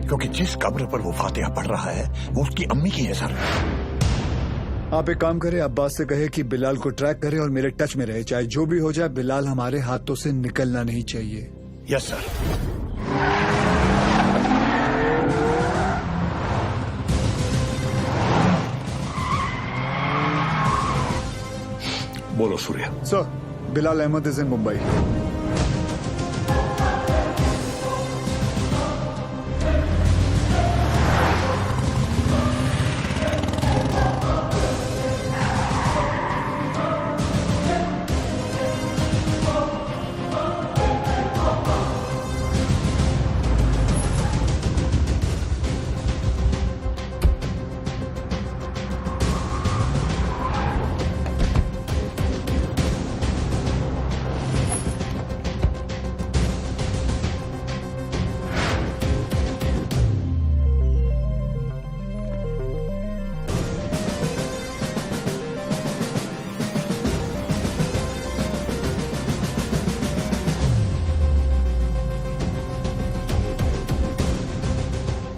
क्योंकि जिस कब्र पर वो फातिहा पढ़ रहा है वो उसकी अम्मी की है सर। आप एक काम करें, अब्बास से कहे कि बिलाल को ट्रैक करे और मेरे टच में रहे। चाहे जो भी हो जाए, बिलाल हमारे हाथों से निकलना नहीं चाहिए। Yes sir. बोलो Surya. Sir, Bilal Ahmed is in Mumbai.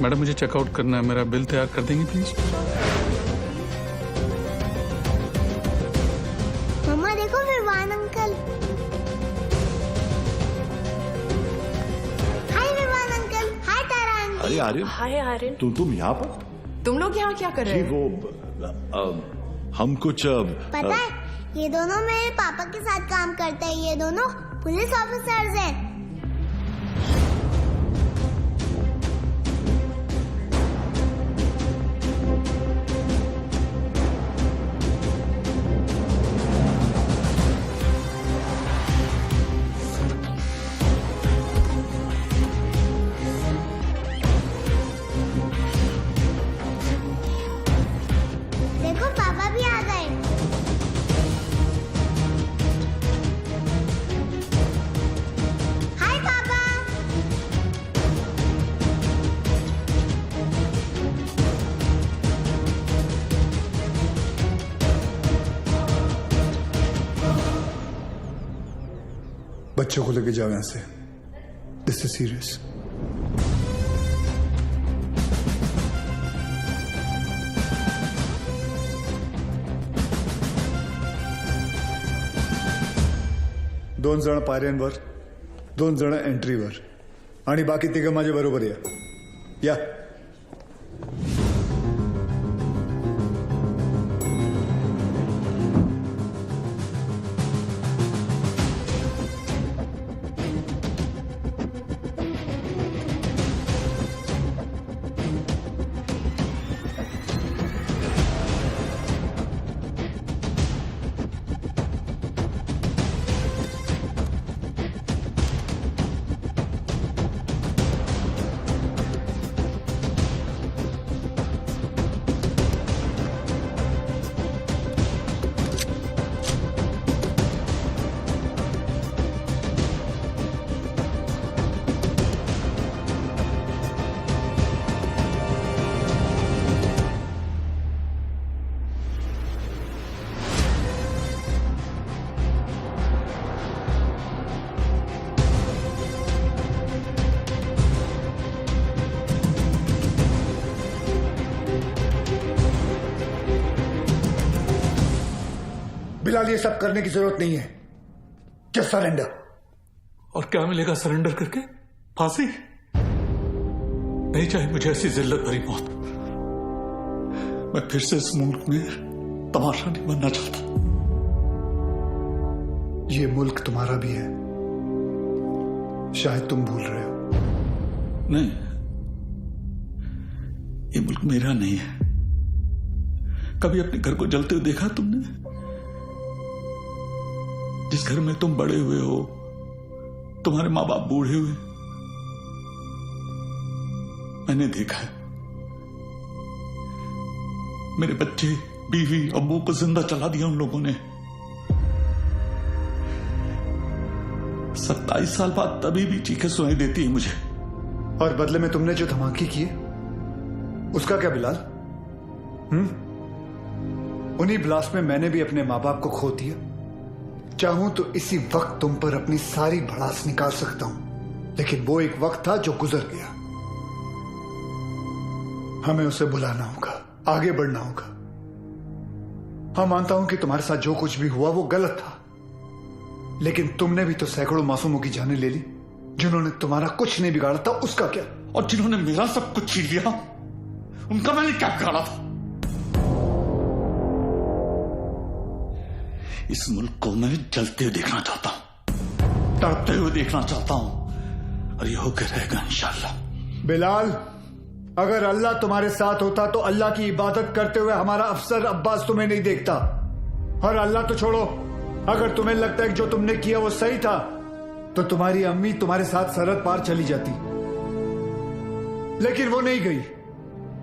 Madam मुझे चेकआउट करना है, मेरा बिल तैयार कर देंगे प्लीज? मम्मा देखो विवान अंकल। हाय विवान अंकल। हाय तारा आंटी। अरे आर्यन, हाय आर्यन। तुम यहाँ पर? तुम लोग यहाँ क्या कर रहे जी हो? वो हम कुछ पता है ये दोनों मेरे पापा के साथ काम करते हैं। ये दोनों पुलिस ऑफिसर्स हैं। देखो पापा भी आ गए। हाय पापा। बच्चों को लेके जाओ यहाँ से। This is serious. दोन जण पायऱ्यांवर, दोन जण एंट्रीवर आणि बाकी तिघं माझ्या बरोबर या। बिलाल, ये सब करने की जरूरत नहीं है। Just surrender. और क्या मिलेगा सरेंडर करके? फांसी? नहीं चाहिए मुझे ऐसी जिल्लत भरी मौत। मैं फिर से इस मुल्क में तमाशा नहीं बनना चाहता। ये मुल्क तुम्हारा भी है, शायद तुम भूल रहे हो। नहीं, ये मुल्क मेरा नहीं है। कभी अपने घर को जलते हुए देखा तुमने? जिस घर में तुम बड़े हुए हो, तुम्हारे माँ बाप बूढ़े हुए, मैंने देखा है। मेरे बच्चे, बीवी, अब्बू को जिंदा चला दिया उन लोगों ने। 27 साल बाद तभी भी चीखें सुनाई देती है मुझे। और बदले में तुमने जो धमाके किए, उसका क्या बिलाल? उन्हीं ब्लास्ट में मैंने भी अपने माँ बाप को खो दिया। चाहूं तो इसी वक्त तुम पर अपनी सारी भड़ास निकाल सकता हूं, लेकिन वो एक वक्त था जो गुजर गया। हमें उसे बुलाना होगा, आगे बढ़ना होगा। हाँ, मानता हूं कि तुम्हारे साथ जो कुछ भी हुआ वो गलत था, लेकिन तुमने भी तो सैकड़ों मासूमों की जानें ले ली। जिन्होंने तुम्हारा कुछ नहीं बिगाड़ा था, उसका क्या? और जिन्होंने मेरा सब कुछ छीन लिया, उनका मैंने क्या बिगाड़ा था? इस मुल्क को मैं जलते हुए देखना चाहता हूं, तड़पते हुए देखना चाहता हूं, और ये होकर रहेगा इंशाल्लाह। बिलाल, अगर अल्लाह तुम्हारे साथ होता तो अल्लाह की इबादत करते हुए हमारा अफसर अब्बास तुम्हें नहीं देखता। और अल्लाह तो छोड़ो, अगर तुम्हें लगता है कि जो तुमने किया वो सही था, तो तुम्हारी अम्मी तुम्हारे साथ सरहद पार चली जाती। लेकिन वो नहीं गई,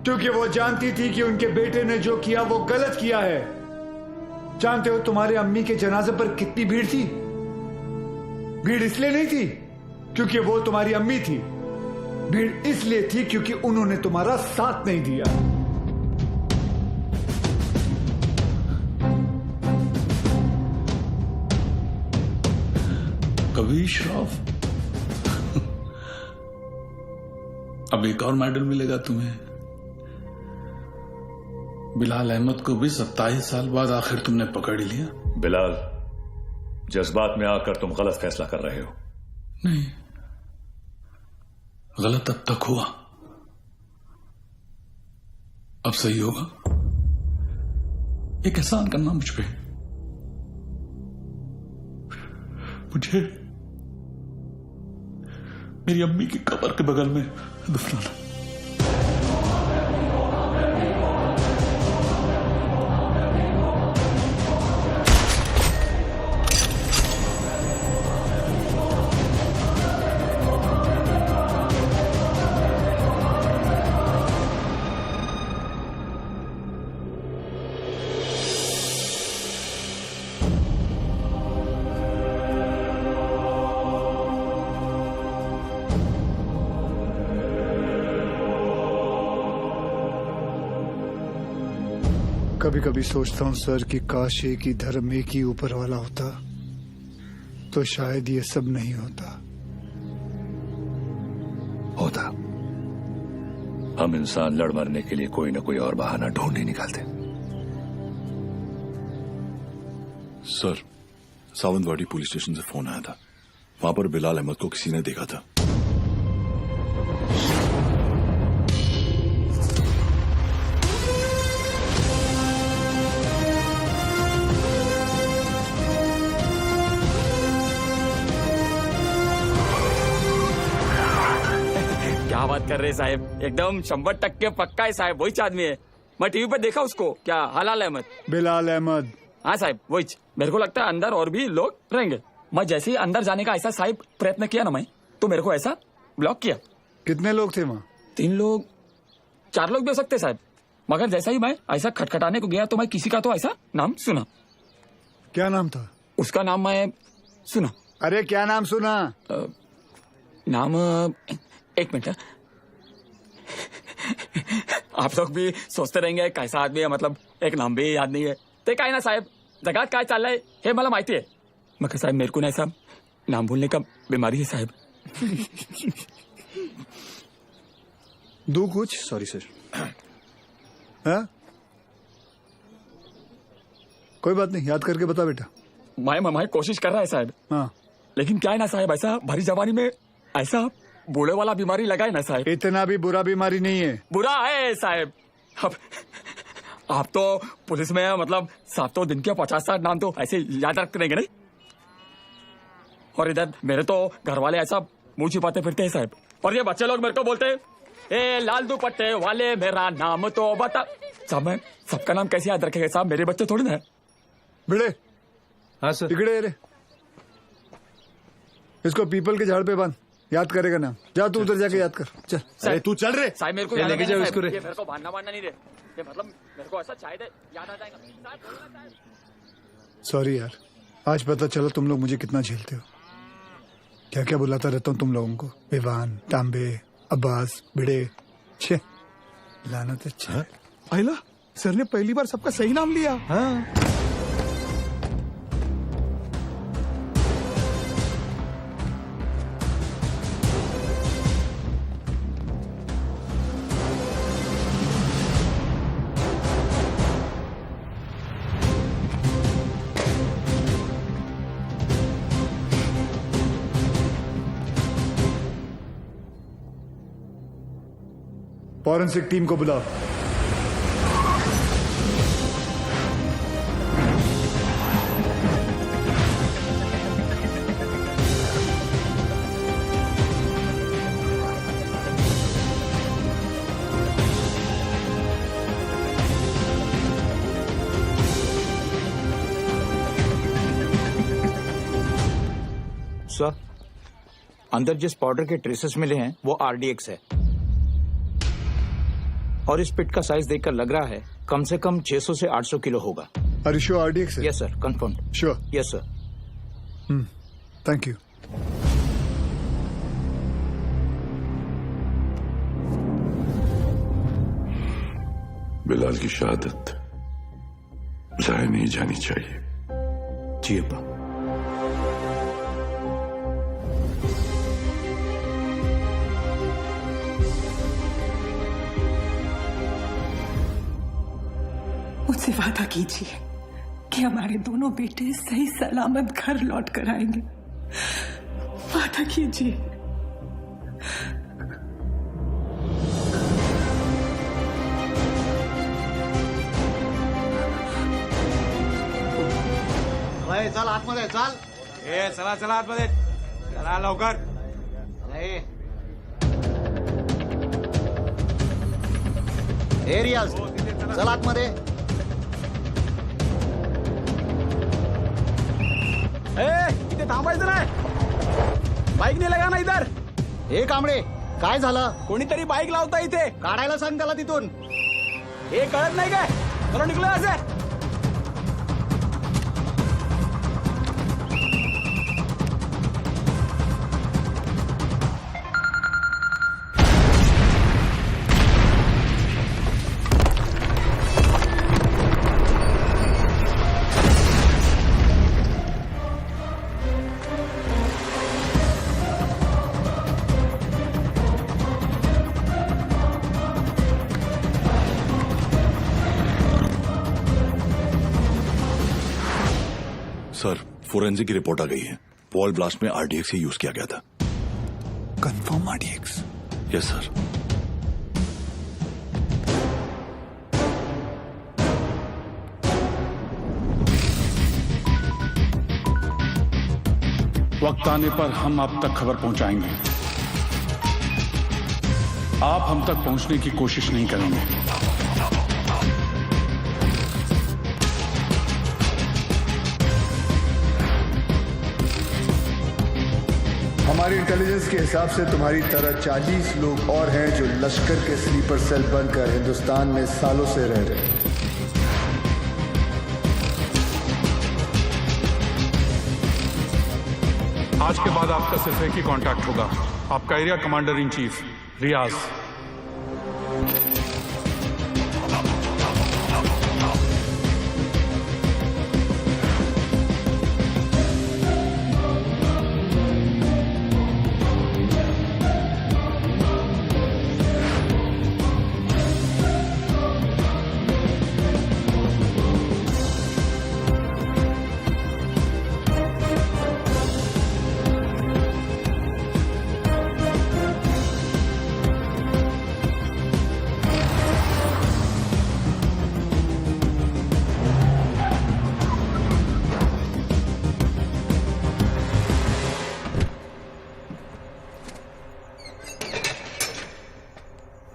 क्योंकि वो जानती थी कि उनके बेटे ने जो किया वो गलत किया है। जानते हो तुम्हारे अम्मी के जनाजे पर कितनी भीड़ थी? भीड़ इसलिए नहीं थी क्योंकि वो तुम्हारी अम्मी थी, भीड़ इसलिए थी क्योंकि उन्होंने तुम्हारा साथ नहीं दिया। कभी श्राफ अब एक और मेडल मिलेगा तुम्हें। बिलाल अहमद को भी 27 साल बाद आखिर तुमने पकड़ ही लिया। बिलाल, जज्बात में आकर तुम गलत फैसला कर रहे हो। नहीं, गलत अब तक हुआ, अब सही होगा। एक एहसान करना मुझ पे, मुझे मेरी अम्मी की कब्र के बगल में दफनाना। कभी कभी सोचता हूं सर कि काश एक ही धर्म एक ही ऊपर वाला होता तो शायद ये सब नहीं होता। हम इंसान लड़ मरने के लिए कोई ना कोई और बहाना ढूंढ ही निकालते। सर, सावंतवाड़ी पुलिस स्टेशन से फोन आया था। वहां पर बिलाल अहमद को किसी ने देखा था। क्या बात कर रहे हैं साहब, एकदम 100% पक्का है साहब, वही आदमी है। मैं टीवी पर देखा उसको। क्या हलाल अहमद? बिलाल अहमद। हाँ साहब, वही। मेरे को लगता है अंदर और भी लोग रहेंगे। मैं जैसे ही अंदर जाने का ऐसा साहब प्रयत्न किया ना मैं, तो मेरे को ऐसा ब्लॉक किया। कितने लोग थे वहाँ? 3 लोग 4 लोग भी हो सकते साहब, मगर जैसा ही मैं ऐसा खटखटाने को गया तो मैं किसी का तो ऐसा नाम सुना। क्या नाम था उसका? नाम मैं सुना। अरे क्या नाम सुना? नाम एक मिनट। आप लोग भी सोचते रहेंगे कैसा आदमी है, मतलब एक नाम भी याद नहीं है। ते काय ना साहेब, जगात काय चाललंय हे मला माहिती आहे, मगर साहेब मेरे को ना ऐसा नाम भूलने का बीमारी है साहेब। दो कुछ। Sorry sir. हाँ? कोई बात नहीं, याद करके बता बेटा। मैं कोशिश कर रहा है साहब। हाँ, लेकिन क्या है ना साहब, ऐसा भरी जवानी में ऐसा बूढ़े वाला बीमारी लगा है ना साहब। इतना भी बुरा बीमारी नहीं है। बुरा है साहब। अब आप तो पुलिस में है, मतलब 7 दिन के 50-60 नाम तो ऐसे याद रख रहेंगे नहीं। और इधर मेरे तो घर वाले ऐसा मुंह छिपाते फिरते हैं साहब। और ये बच्चे लोग मेरे को बोलते हैं, ए लाल दुपट्टे वाले मेरा नाम तो बता। साहब मैं सबका नाम कैसे याद रखेगा साहब, मेरे बच्चे थोड़ी ना है। भिड़े। हाँ सर। टिकड़े रे, इसको पीपल के झाड़ पे बांध, याद करेगा नाम। जा तू उधर जाके याद कर। चल। अरे तू चल रे साहब मेरे को लेके जाओ इसको रे। ये मेरे को बांधना नहीं रे, ये मतलब मेरे को ऐसा शायद याद आ जाएगा। सॉरी यार, आज पता चला तुम लोग मुझे कितना झेलते हो। क्या क्या बुलाता रहता हूँ तुम लोगों को, विवान, तांबे, अब्बास, भिड़े। छे लानत। अच्छा आइला, सर ने पहली बार सबका सही नाम लिया। हाँ। फॉरेंसिक टीम को बुलाओ। सर, अंदर जिस पाउडर के ट्रेसेस मिले हैं वो आरडीएक्स है, और इस पिट का साइज देखकर लग रहा है कम से कम 600 से 800 किलो होगा। Are you sure RDX है? Yes sir, confirm. Sure? Yes sir. Thank you. Bilal की शहादत जाया नहीं जानी चाहिए। जी अब्बा। मुझसे वादा कीजिए कि हमारे दोनों बेटे सही सलामत घर लौट कर आएंगे। वादा कीजिए। चल आतमध्ये चल। चला चला आतमध्ये चला लवकर। रियाज चल आतमध्ये। इथे थांबायचं नाही, बाईक नाही लगा ना इधर। हे कांबळे काय झालं? कोणीतरी बाईक लावता इथे, काढायला सांग त्याला तिथून। हे कळत नाही काय? चलो निघलो असे। सर, फोरेंसिक की रिपोर्ट आ गई है। वॉल ब्लास्ट में आरडीएक्स ही यूज किया गया था। Confirm RDX? Yes sir. वक्त आने पर हम आप तक खबर पहुंचाएंगे। आप हम तक पहुंचने की कोशिश नहीं करेंगे। हमारी इंटेलिजेंस के हिसाब से तुम्हारी तरह 40 लोग और हैं जो लश्कर के स्लीपर सेल बनकर हिंदुस्तान में सालों से रह रहे हैं। आज के बाद आपका सिर्फ एक ही कांटेक्ट होगा, आपका एरिया कमांडर इन चीफ रियाज।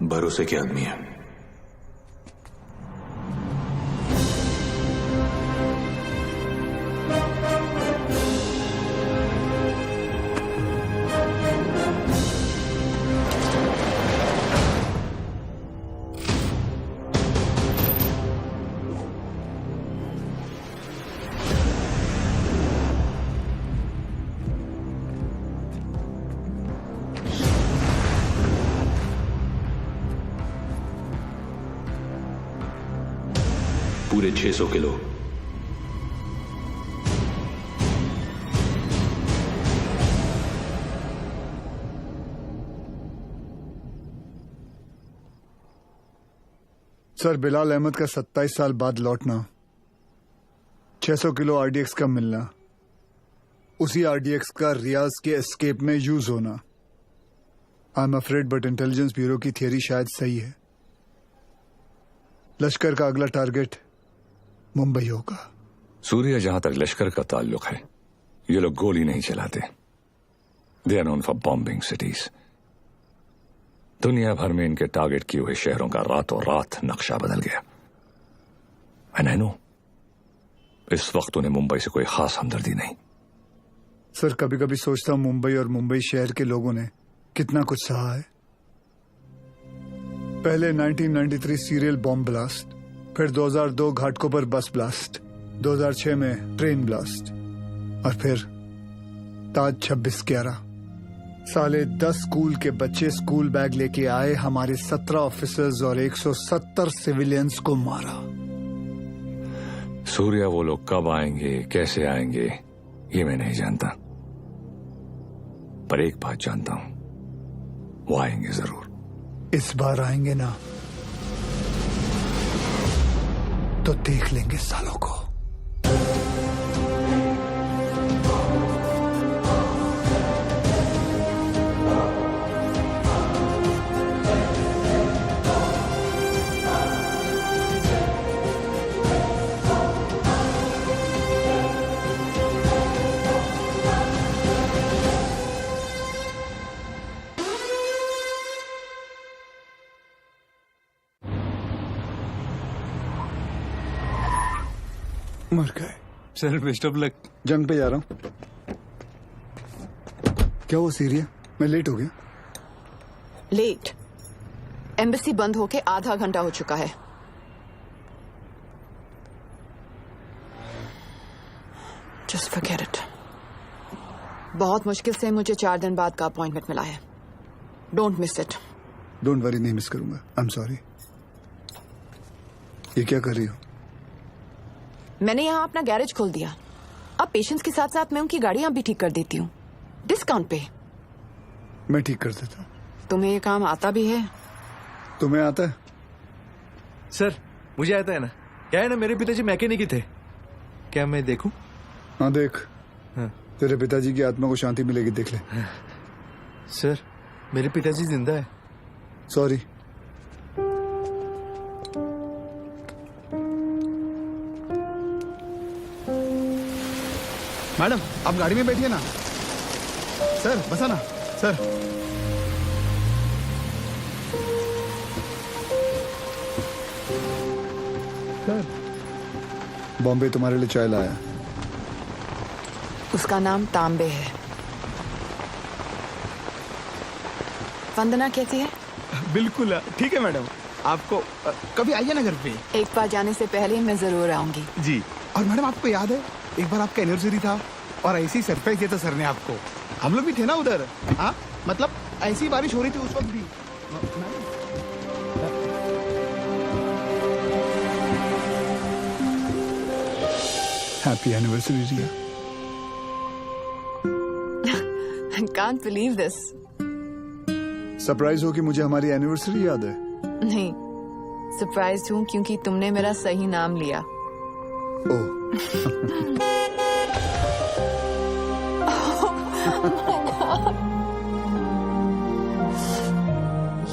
भरोसे के आदमी है। पूरे 600 किलो। सर, बिलाल अहमद का 27 साल बाद लौटना, 600 किलो आरडीएक्स का मिलना, उसी आरडीएक्स का रियाज के एस्केप में यूज होना। I am afraid but intelligence bureau की थियरी शायद सही है। लश्कर का अगला टारगेट मुंबई होगा। सूर्य, जहां तक लश्कर का ताल्लुक है, ये लोग गोली नहीं चलाते। They are known for bombing cities. दुनिया भर में इनके टारगेट किए हुए शहरों का रातों रात नक्शा बदल गया। एंड आई नो, इस वक्त उन्हें मुंबई से कोई खास हमदर्दी नहीं। सर, कभी कभी सोचता हूं मुंबई और मुंबई शहर के लोगों ने कितना कुछ सहा है। पहले 1993 सीरियल बॉम्ब ब्लास्ट, फिर 2002 घाटकोपर बस ब्लास्ट, 2006 में ट्रेन ब्लास्ट, और फिर ताज 26/11। साले 10 स्कूल के बच्चे स्कूल बैग लेके आए, हमारे 17 ऑफिसर्स और 170 सिविलियंस को मारा। सूर्या, वो लोग कब आएंगे, कैसे आएंगे, ये मैं नहीं जानता, पर एक बात जानता हूं, वो आएंगे जरूर। इस बार आएंगे ना? तो देख लेंगे सालों को। मर गए। Sir best of luck. जंग पे जा रहा हूँ। क्या वो सीरिया? मैं लेट हो गया। लेट? एम्बेसी बंद होके आधा घंटा हो चुका है। Just forget it. बहुत मुश्किल से मुझे 4 दिन बाद का अपॉइंटमेंट मिला है। Don't miss it. Don't worry, नहीं मिस करूंगा। I am sorry. ये क्या कर रही हो? मैंने यहाँ अपना गैरेज खोल दिया। अब पेशेंट्स के साथ साथ मैं उनकी गाड़ियां भी ठीक कर देती हूँ, डिस्काउंट पे। मैं ठीक कर देता हूँ। तुम्हें ये काम आता भी है? तुम्हें आता है? सर मुझे आता है ना। क्या है ना, मेरे पिताजी मैकेनिक ही थे। क्या मैं देखूं? हाँ देख। हाँ। तेरे पिताजी की आत्मा को शांति मिलेगी, देख ले। हाँ। सर मेरे पिताजी जिंदा है। सॉरी। मैडम आप गाड़ी में बैठिए ना। सर बसा ना सर। सर बॉम्बे तुम्हारे लिए चाय लाया। उसका नाम तांबे है। वंदना कैसी है? बिल्कुल ठीक है मैडम। आपको कभी आइए ना घर पे। एक बार जाने से पहले मैं जरूर आऊंगी। जी। और मैडम आपको याद है एक बार आपका एनिवर्सरी था और ऐसे ही सरप्राइज दिया था सर ने आपको। हम लोग भी थे ना उधर। हाँ मतलब ऐसी बारिश हो रही थी उस वक्त भी। Happy anniversary Riya. I can't believe this. Surprise हो कि मुझे हमारी एनिवर्सरी याद है? नहीं, सरप्राइज हूँ क्योंकि तुमने मेरा सही नाम लिया। ओह।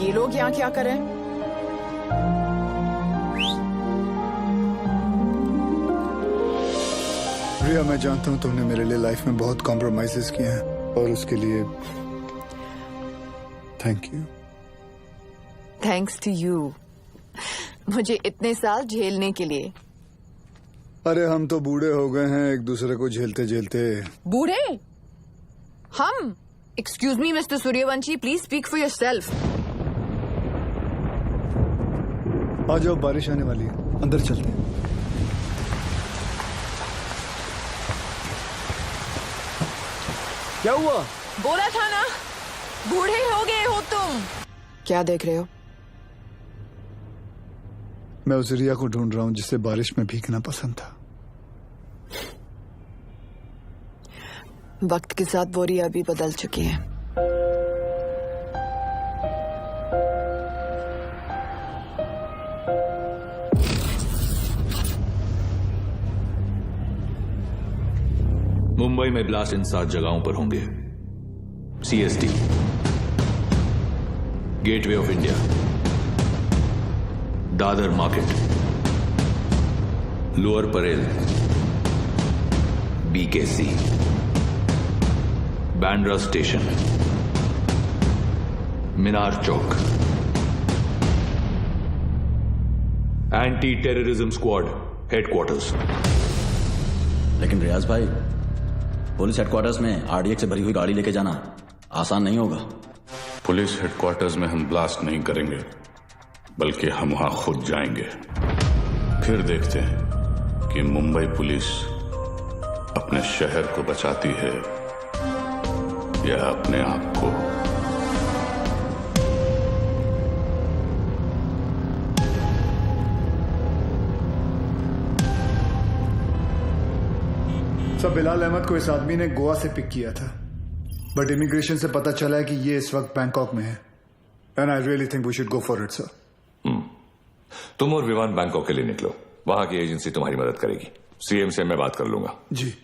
ये लोग यहाँ क्या कर रहे हैं? रिया मैं जानता हूँ तुमने मेरे लिए लाइफ में बहुत कॉम्प्रोमाइजेस किए हैं और उसके लिए thank you. Thanks to you, मुझे इतने साल झेलने के लिए। अरे हम तो बूढ़े हो गए हैं एक दूसरे को झेलते झेलते। बूढ़े? हम? Excuse me mister Suryavanshi, please speak for yourself. आ जाओ, बारिश आने वाली है, अंदर चलते हैं। क्या हुआ? बोला था ना, बूढ़े हो गए हो तुम। क्या देख रहे हो? मैं उस रिया को ढूंढ रहा हूं जिसे बारिश में भीगना पसंद था। वक्त के साथ वो रिया भी बदल चुकी है। मुंबई में ब्लास्ट इन 7 जगहों पर होंगे। CST, gateway of India, Dadar market, lower Parel, BKC, Bandra station, Minar Chowk. Anti terrorism squad headquarters. लेकिन रियाज भाई, पुलिस हेडक्वार्टर्स में RDX से भरी हुई गाड़ी लेके जाना आसान नहीं होगा। पुलिस हेडक्वार्टर्स में हम ब्लास्ट नहीं करेंगे, बल्कि हम वहां खुद जाएंगे। फिर देखते हैं कि मुंबई पुलिस अपने शहर को बचाती है या अपने आप को। सब बिलाल अहमद को इस आदमी ने गोवा से पिक किया था, बट इमिग्रेशन से पता चला है कि ये इस वक्त बैंकॉक में है। And I really think we should go for it sir. तुम और विवान बैंकॉक के लिए निकलो, वहां की एजेंसी तुम्हारी मदद करेगी। सीएम से मैं बात कर लूंगा। जी।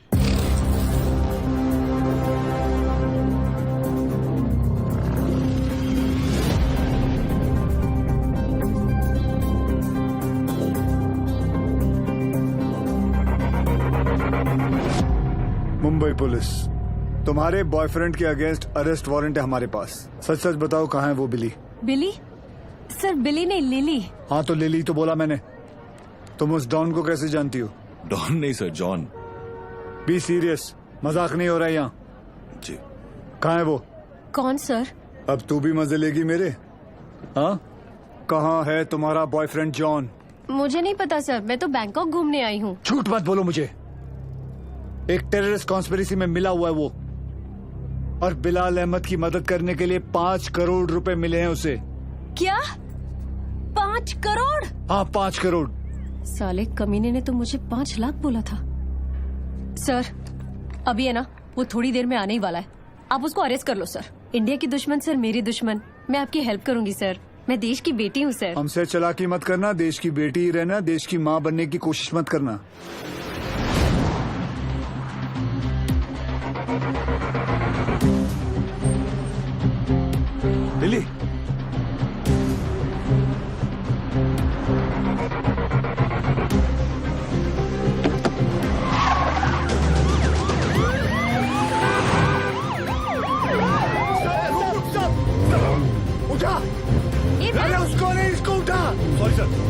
मुंबई पुलिस, तुम्हारे बॉयफ्रेंड के अगेंस्ट अरेस्ट वारंट है हमारे पास। सच सच बताओ कहाँ है वो बिली? बिली? सर बिली नहीं, लिली। हाँ तो लिली तो बोला मैंने। तुम उस डॉन को कैसे जानती हो? डॉन नहीं सर, जॉन। बी सीरियस, मजाक नहीं हो रहा है यहाँ। जी। कहाँ है वो? कौन सर? अब तू भी मजे लेगी मेरे? हाँ, कहाँ है तुम्हारा बॉयफ्रेंड जॉन? मुझे नहीं पता सर, मैं तो बैंकॉक घूमने आई हूँ। झूठ मत बोलो मुझे। एक टेररिस्ट कॉन्स्पिरेसी में मिला हुआ है वो, और बिलाल अहमद की मदद करने के लिए 5 करोड़ रुपए मिले हैं उसे। क्या? 5 करोड़? हाँ 5 करोड़। साले कमीने ने तो मुझे 5 लाख बोला था। सर अभी है ना, वो थोड़ी देर में आने ही वाला है, आप उसको अरेस्ट कर लो सर। इंडिया की दुश्मन सर मेरी दुश्मन, मैं आपकी हेल्प करूंगी सर, मैं देश की बेटी हूँ सर। हमसे चालाकी मत करना, देश की बेटी ही रहना, देश की माँ बनने की कोशिश मत करना। लिली, उठा! अरे उसको नहीं, इसको उठा! Sorry sir.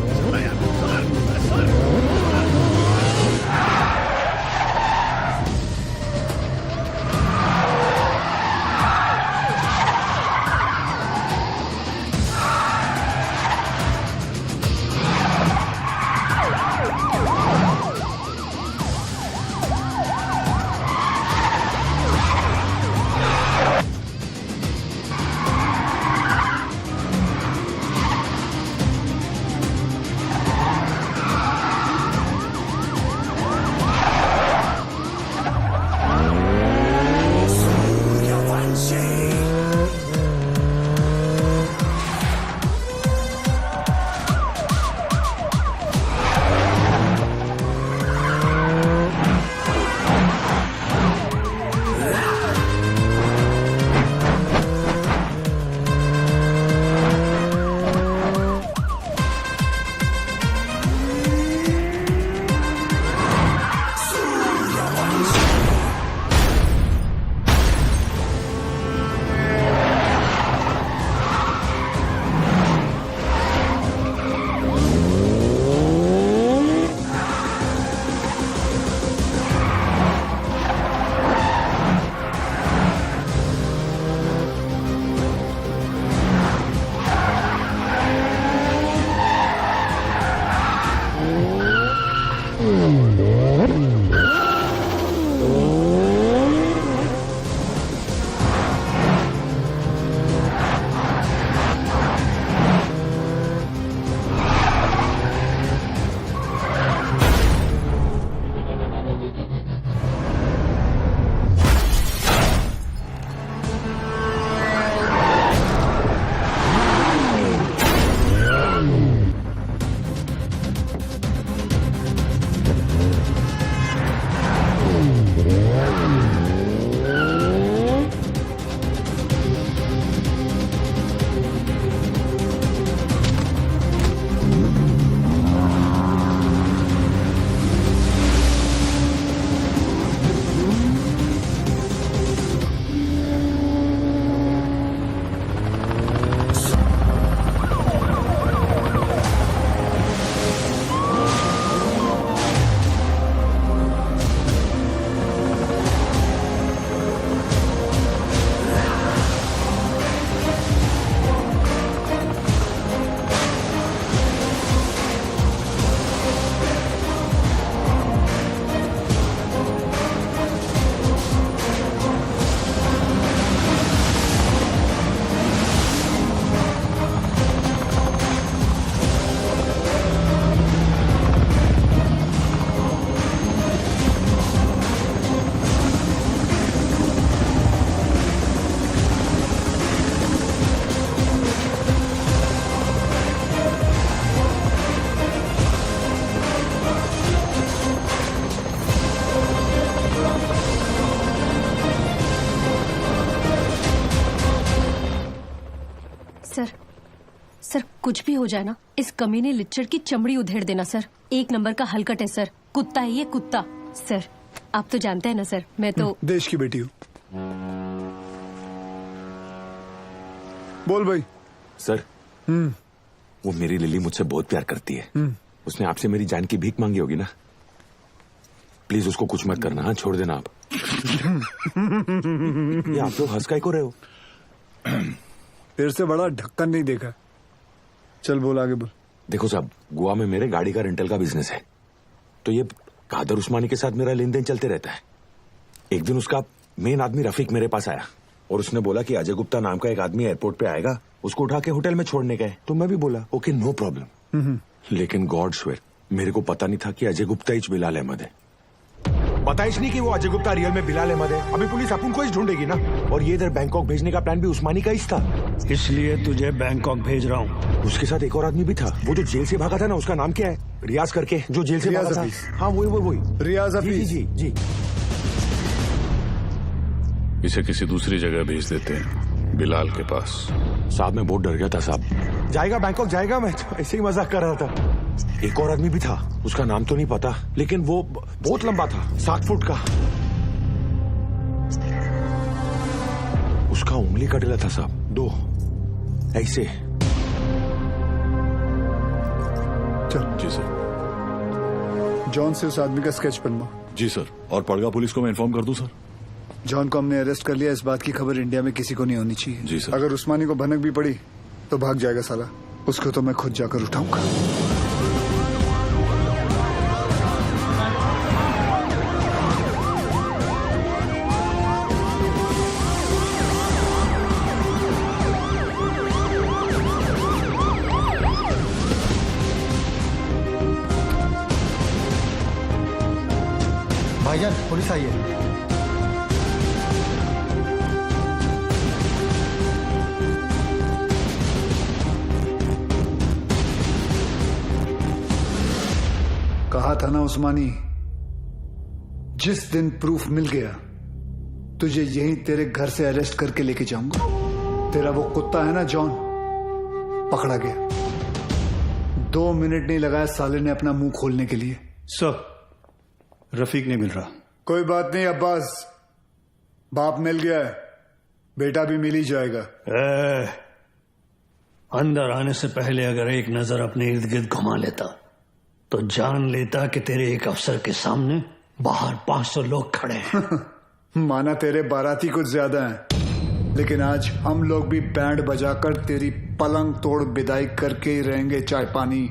कुछ भी हो जाए ना, इस कमीने लिच्चड़ की चमड़ी उधेड़ देना सर। 1 नंबर का हलकट है सर, कुत्ता है ये कुत्ता। सर आप तो जानते हैं ना सर, मैं तो देश की बेटी हूँ। बोल भाई। सर वो मेरी लिली मुझसे बहुत प्यार करती है। उसने आपसे मेरी जान की भीख मांगी होगी ना। प्लीज उसको कुछ मत करना। हाँ, छोड़ देना आप। ये आप लोग हंस काहे को रहे हो? तेरे से बड़ा ढक्कन नहीं देखा। चल बोल, आगे बोल। देखो साहब, गोवा में मेरे गाड़ी का रेंटल का बिजनेस है, तो ये कादर उस्मानी के साथ मेरा लेन देन चलते रहता है। एक दिन उसका मेन आदमी रफीक मेरे पास आया और उसने बोला कि अजय गुप्ता नाम का एक आदमी एयरपोर्ट पे आएगा, उसको उठा के होटल में छोड़ने का है। तो मैं भी बोला ओके नो प्रॉब्लम। लेकिन गॉड स्वेयर मेरे को पता नहीं था कि अजय गुप्ता ही बिलाल अहमद है। पता ही नहीं कि वो अजय गुप्ता रियल में बिलाल अहमद है। अभी पुलिस अपन को ही ढूंढेगी ना। और ये इधर बैंकॉक भेजने का प्लान भी उस्मानी का ही था, इसलिए तुझे बैंकॉक भेज रहा हूँ। उसके साथ एक और आदमी भी था, वो जो जेल से भागा था ना, उसका नाम क्या है? रियाज करके, जो जेल से भागा था। हाँ वही रियाज हफीज। जी। इसे किसी दूसरी जगह भेज देते हैं, बिलाल के पास। साहब मैं बहुत डर गया था साहब। जाएगा बैंकॉक जाएगा, मैं तो ऐसे ही मजाक कर रहा था। एक और आदमी भी था, उसका नाम तो नहीं पता, लेकिन वो बहुत लंबा था, 7 फुट का। उसका उंगली कटेला था साहब, 2 ऐसे। चल। जी सर। जॉन से उस आदमी का स्केच बनवा। जी सर। और पड़गा पुलिस को मैं इन्फॉर्म कर दूं सर? जॉन को हमने अरेस्ट कर लिया, इस बात की खबर इंडिया में किसी को नहीं होनी चाहिए। जी सर। अगर उस्मानी को भनक भी पड़ी तो भाग जाएगा साला, उसको तो मैं खुद जाकर उठाऊंगा। भाईजान पुलिस आई है। कहा था ना उस्मानी, जिस दिन प्रूफ मिल गया तुझे यहीं तेरे घर से अरेस्ट करके लेके जाऊंगा। तेरा वो कुत्ता है ना जॉन, पकड़ा गया। 2 मिनट नहीं लगाया साले ने अपना मुंह खोलने के लिए। सर रफीक नहीं मिल रहा। कोई बात नहीं अब्बास, बाप मिल गया है, बेटा भी मिल ही जाएगा। अंदर आने से पहले अगर एक नजर अपने इर्द गिर्द घुमा लेता तो जान लेता कि तेरे एक अफसर के सामने बाहर 500 लोग खड़े हैं। माना तेरे बाराती कुछ ज्यादा हैं, लेकिन आज हम लोग भी बैंड बजाकर तेरी पलंग तोड़ विदाई करके ही रहेंगे। चाय पानी।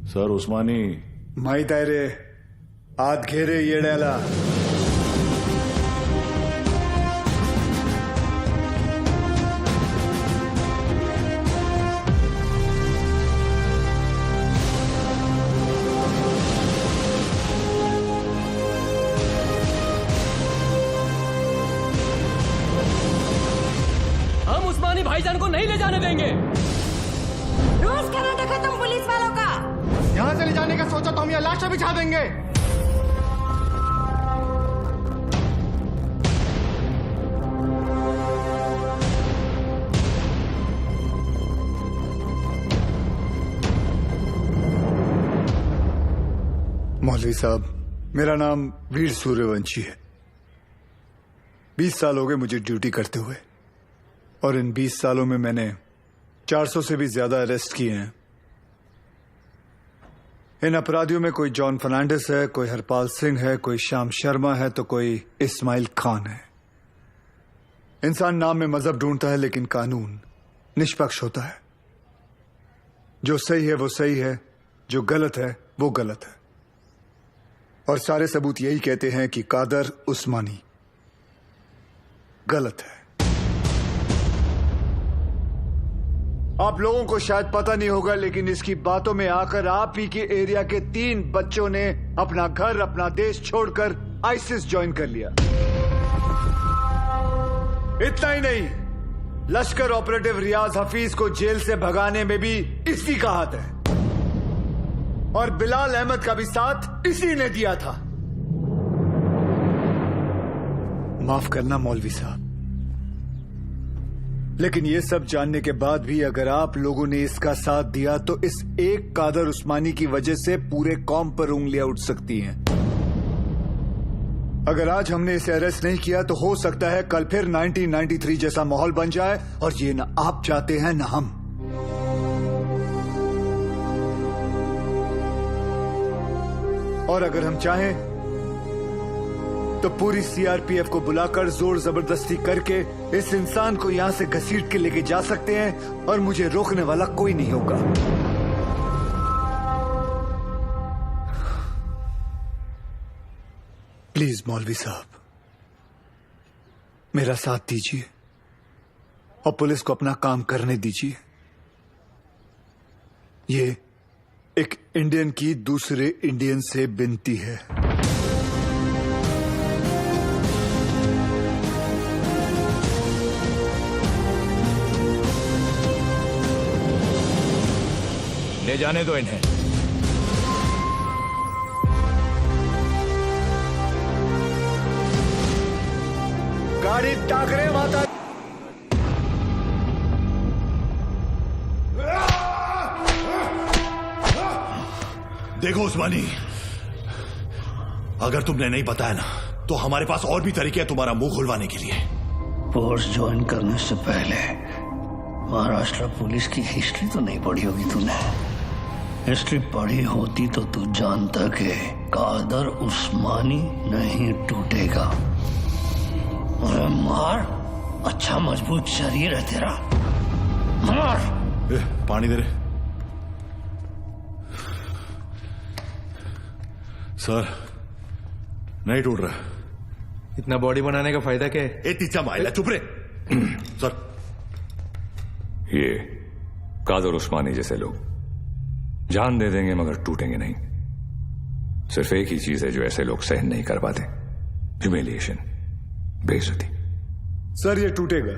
सर उस्मानी माई तायरे हाथ घेरे ये डेला। हम उस्मानी भाईजान को नहीं ले जाने देंगे। रोज कराटा खत्म पुलिस वालों का। यहाँ से ले जाने का सोचा तो हम यहाँ लाशें बिछा देंगे। मौलवी साहब, मेरा नाम वीर सूर्यवंशी है। 20 साल हो गए मुझे ड्यूटी करते हुए, और इन 20 सालों में मैंने 400 से भी ज्यादा अरेस्ट किए हैं। इन अपराधियों में कोई जॉन फर्नांडिस है, कोई हरपाल सिंह है, कोई श्याम शर्मा है, तो कोई इस्माइल खान है। इंसान नाम में मजहब ढूंढता है, लेकिन कानून निष्पक्ष होता है। जो सही है वो सही है, जो गलत है वो गलत है। और सारे सबूत यही कहते हैं कि कादर उस्मानी गलत है। आप लोगों को शायद पता नहीं होगा, लेकिन इसकी बातों में आकर आप ही के एरिया के 3 बच्चों ने अपना घर, अपना देश छोड़कर आईसिस ज्वाइन कर लिया। इतना ही नहीं, लश्कर ऑपरेटिव रियाज हफीज को जेल से भगाने में भी इसी का हाथ है, और बिलाल अहमद का भी साथ इसी ने दिया था। माफ करना मौलवी साहब, लेकिन ये सब जानने के बाद भी अगर आप लोगों ने इसका साथ दिया तो इस एक कादर उस्मानी की वजह से पूरे कौम पर उंगलियां उठ सकती हैं। अगर आज हमने इसे अरेस्ट नहीं किया तो हो सकता है कल फिर 1993 जैसा माहौल बन जाए, और ये ना आप चाहते हैं ना हम। और अगर हम चाहें तो पूरी सीआरपीएफ को बुलाकर जोर जबरदस्ती करके इस इंसान को यहां से घसीट के लेके जा सकते हैं, और मुझे रोकने वाला कोई नहीं होगा। प्लीज मौलवी साहब, मेरा साथ दीजिए और पुलिस को अपना काम करने दीजिए। ये एक इंडियन की दूसरे इंडियन से विनती है। ले जाने दो इन्हें। गाड़ी टाकरे माता। देखो उस्मानी, अगर तुमने नहीं बताया ना तो हमारे पास और भी तरीके हैं तुम्हारा मुंह खुलवाने के लिए। फोर्स ज्वाइन करने से पहले महाराष्ट्र पुलिस की हिस्ट्री तो नहीं पढ़ी होगी तूने। हिस्ट्री पढ़ी होती तो तू जानता कि कादर उस्मानी नहीं टूटेगा। अरे मार, अच्छा मजबूत शरीर है तेरा, मार। पानी दे रहे सर, नहीं टूट रहा। इतना बॉडी बनाने का फायदा क्या है? तीसरा माइल है, चुप रहे सर। ये कादर उस्मानी जैसे लोग जान दे देंगे मगर टूटेंगे नहीं। सिर्फ एक ही चीज है जो ऐसे लोग सहन नहीं कर पाते, ह्यूमिलिएशन, बेइज्जती। सर ये टूटेगा,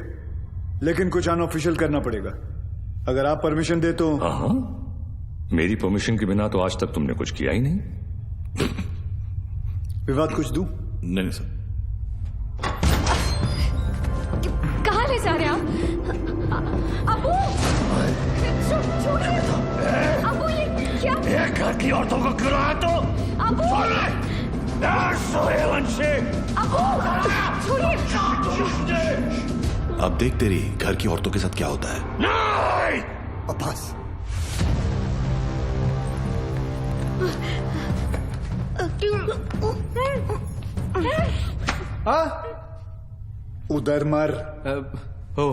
लेकिन कुछ अनऑफिशियल करना पड़ेगा। अगर आप परमिशन दे तो। हाँ, मेरी परमिशन के बिना तो आज तक तुमने कुछ किया ही नहीं। विवाद कुछ दूं? नहीं सर। कहाँ ले जा रहे आप? अबू, अबू ये क्या? ये घर की औरतों को क्यों रहा तो? अबू, अबू, छोड़िए। अब देख तेरी घर की औरतों के साथ क्या होता है। नहीं! अब्बास, उधर मर। हो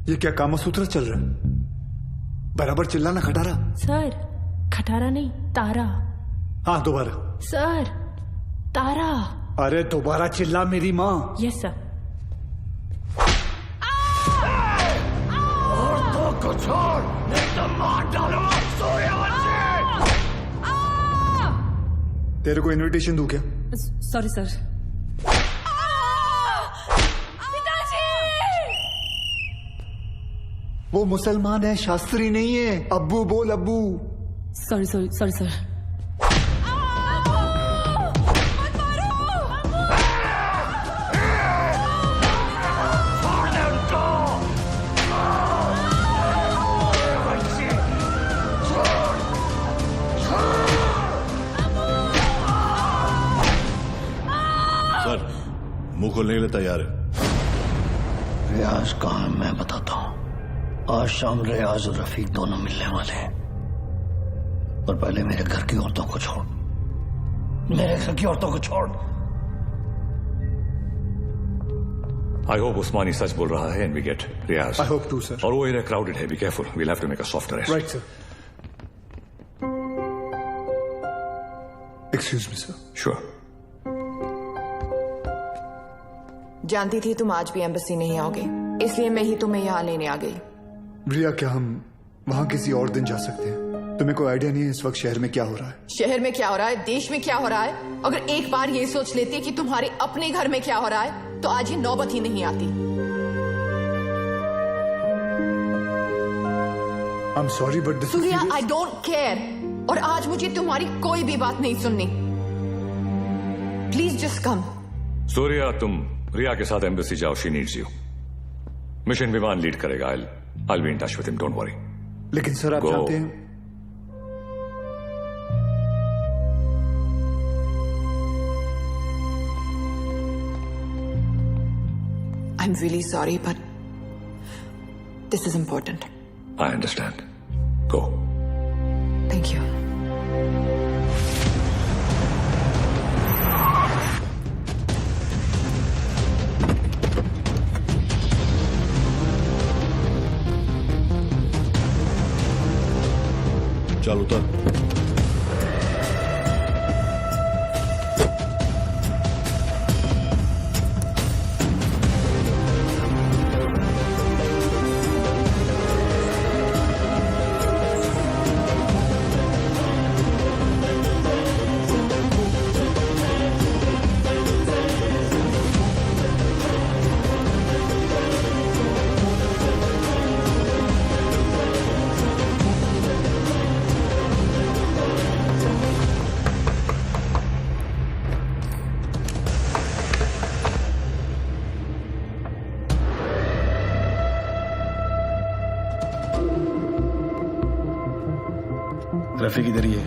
ये क्या कामसूत्र चल रहा है? बराबर चिल्लाना खटारा। सर, खटारा नहीं, तारा। हाँ दोबारा। सर, तारा। अरे दोबारा चिल्ला मेरी माँ। Yes sir. औरतों को छोड़, नहीं तो मार डालूंगा सूर्यवंशी। तेरे को इनविटेशन दूं क्या? Sorry sir. वो मुसलमान है, शास्त्री नहीं है। अब्बू बोल, अब्बू। Sorry sorry sorry sir. Sir, मुंह खोलने के लिए तैयार है। रियाज कहाँ है मैं बताता हूँ। आज शाम रियाज और रफीक दोनों मिलने वाले हैं, और पहले मेरे घर की औरतों को छोड़, मेरे घर की औरतों को छोड़। आई होप उस्मानी सच बोल रहा है and we get Riyaz. I hope to sir. और वो एरिया क्राउडेड है, be careful, we'll have to make a soft arrest. Right sir. Excuse me sir. Sure. जानती थी तुम आज भी एम्बेसी नहीं आओगे, इसलिए मैं ही तुम्हें यहाँ लेने आ गई। रिया, क्या हम वहां किसी और दिन जा सकते हैं? तुम्हें कोई आइडिया नहीं है इस वक्त शहर में क्या हो रहा है? शहर में क्या हो रहा है, देश में क्या हो रहा है? अगर एक बार ये सोच लेती कि तुम्हारे अपने घर में क्या हो रहा है तो आज ये नौबत ही नहीं आती। I am sorry but this Surya, I don't care, और आज मुझे तुम्हारी कोई भी बात नहीं सुननी। Please just come. सूर्या, तुम रिया के साथ एम्बेसी जाओ, शी नीड्स यू। मिशन विमान लीड करेगा। I'll be in touch with him, don't worry. लेकिन सर आप Go. जानते हैं I'm really sorry, but this is important. I understand. Go. Thank you. चल उतर। रफीक इधर ही है,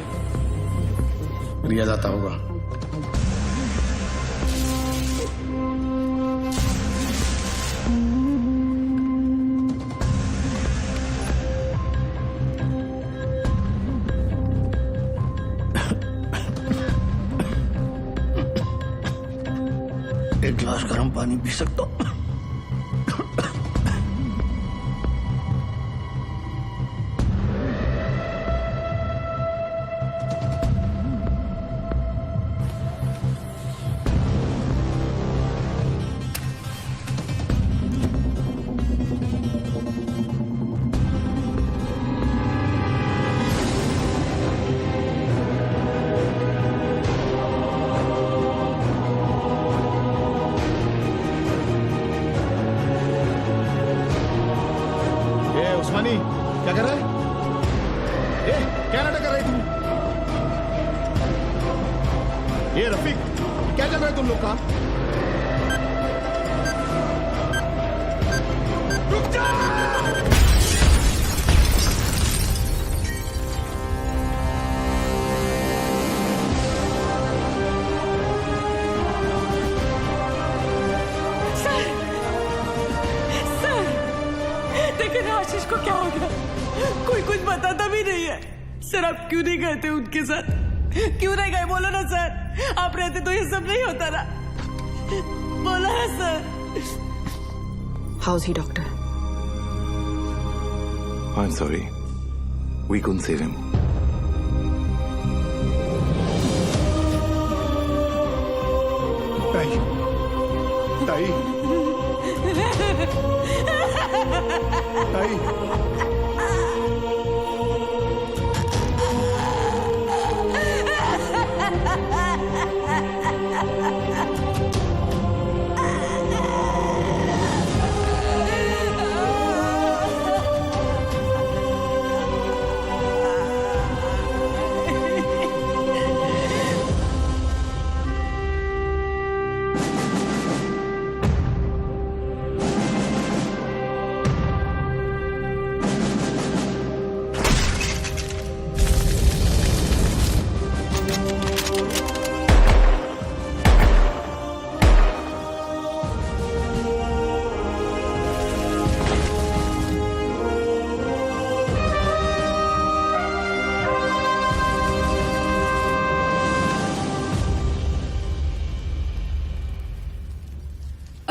रियाज आता होगा। एक गिलास गर्म पानी पी सकता हूँ? उस्मानी क्या कर रहा है? क्या नाटक कर रही तुम? ये रफीक क्या चल रहा है तुम लोग का? रुक जा! आशीष को क्या हो गया? कोई कुछ बताता भी नहीं है। सर आप क्यों नहीं गए थे उनके साथ? क्यों नहीं गए? बोलो ना सर, आप रहते तो ये सब नहीं होता ना। बोलो ना sir. How's he, doctor? I'm sorry. We couldn't save him. ताई ताई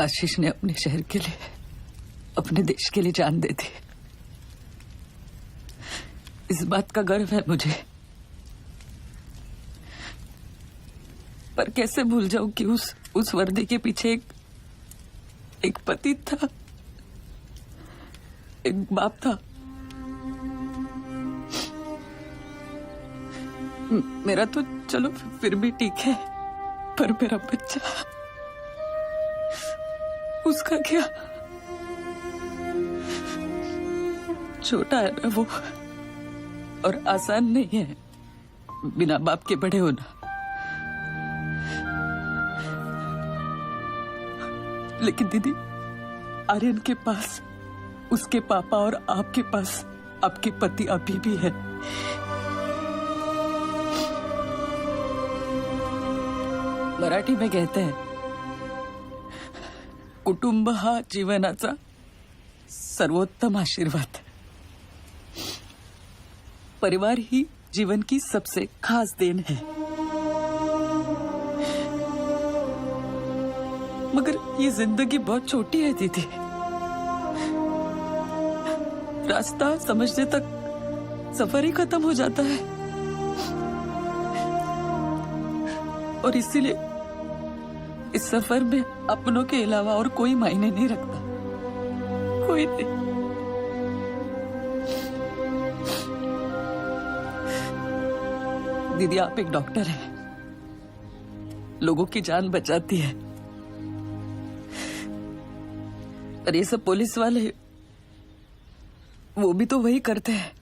आशीष ने अपने शहर के लिए, अपने देश के लिए जान दे दी। इस बात का गर्व है मुझे। पर कैसे भूल जाऊं कि उस वर्दी के पीछे एक पति था, एक बाप था। मेरा तो चलो फिर भी ठीक है, पर मेरा बच्चा, उसका क्या? छोटा है ना वो, और आसान नहीं है बिना बाप के बड़े होना। लेकिन दीदी, आर्यन के पास उसके पापा और आपके पास आपके पति अभी भी है। मराठी में कहते हैं, कुटुंब हा जीवनाचा सर्वोत्तम आशीर्वाद। परिवार ही जीवन की सबसे खास देन है। मगर ये जिंदगी बहुत छोटी है दीदी। रास्ता समझने तक सफर ही खत्म हो जाता है। और इसीलिए इस सफर में अपनों के अलावा और कोई मायने नहीं रखता, कोई नहीं। दीदी, आप एक डॉक्टर हैं, लोगों की जान बचाती है। और ये सब पुलिस वाले, वो भी तो वही करते हैं,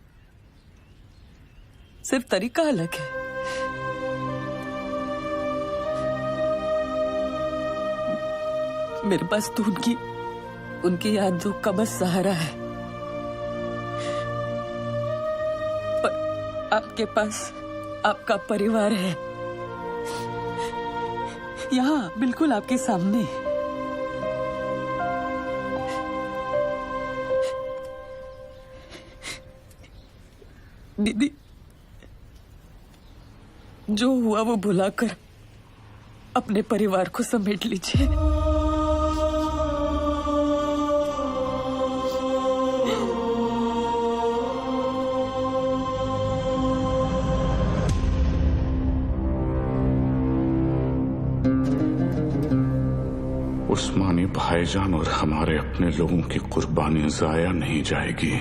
सिर्फ तरीका अलग है। मेरे पास तो उनकी यादों का बस सहारा है, पर आपके पास आपका परिवार है, यहाँ बिल्कुल आपके सामने। दीदी, जो हुआ वो भुलाकर अपने परिवार को समेट लीजिए। उस्मानी भाईजान और हमारे अपने लोगों की कुर्बानी जाया नहीं जाएगी।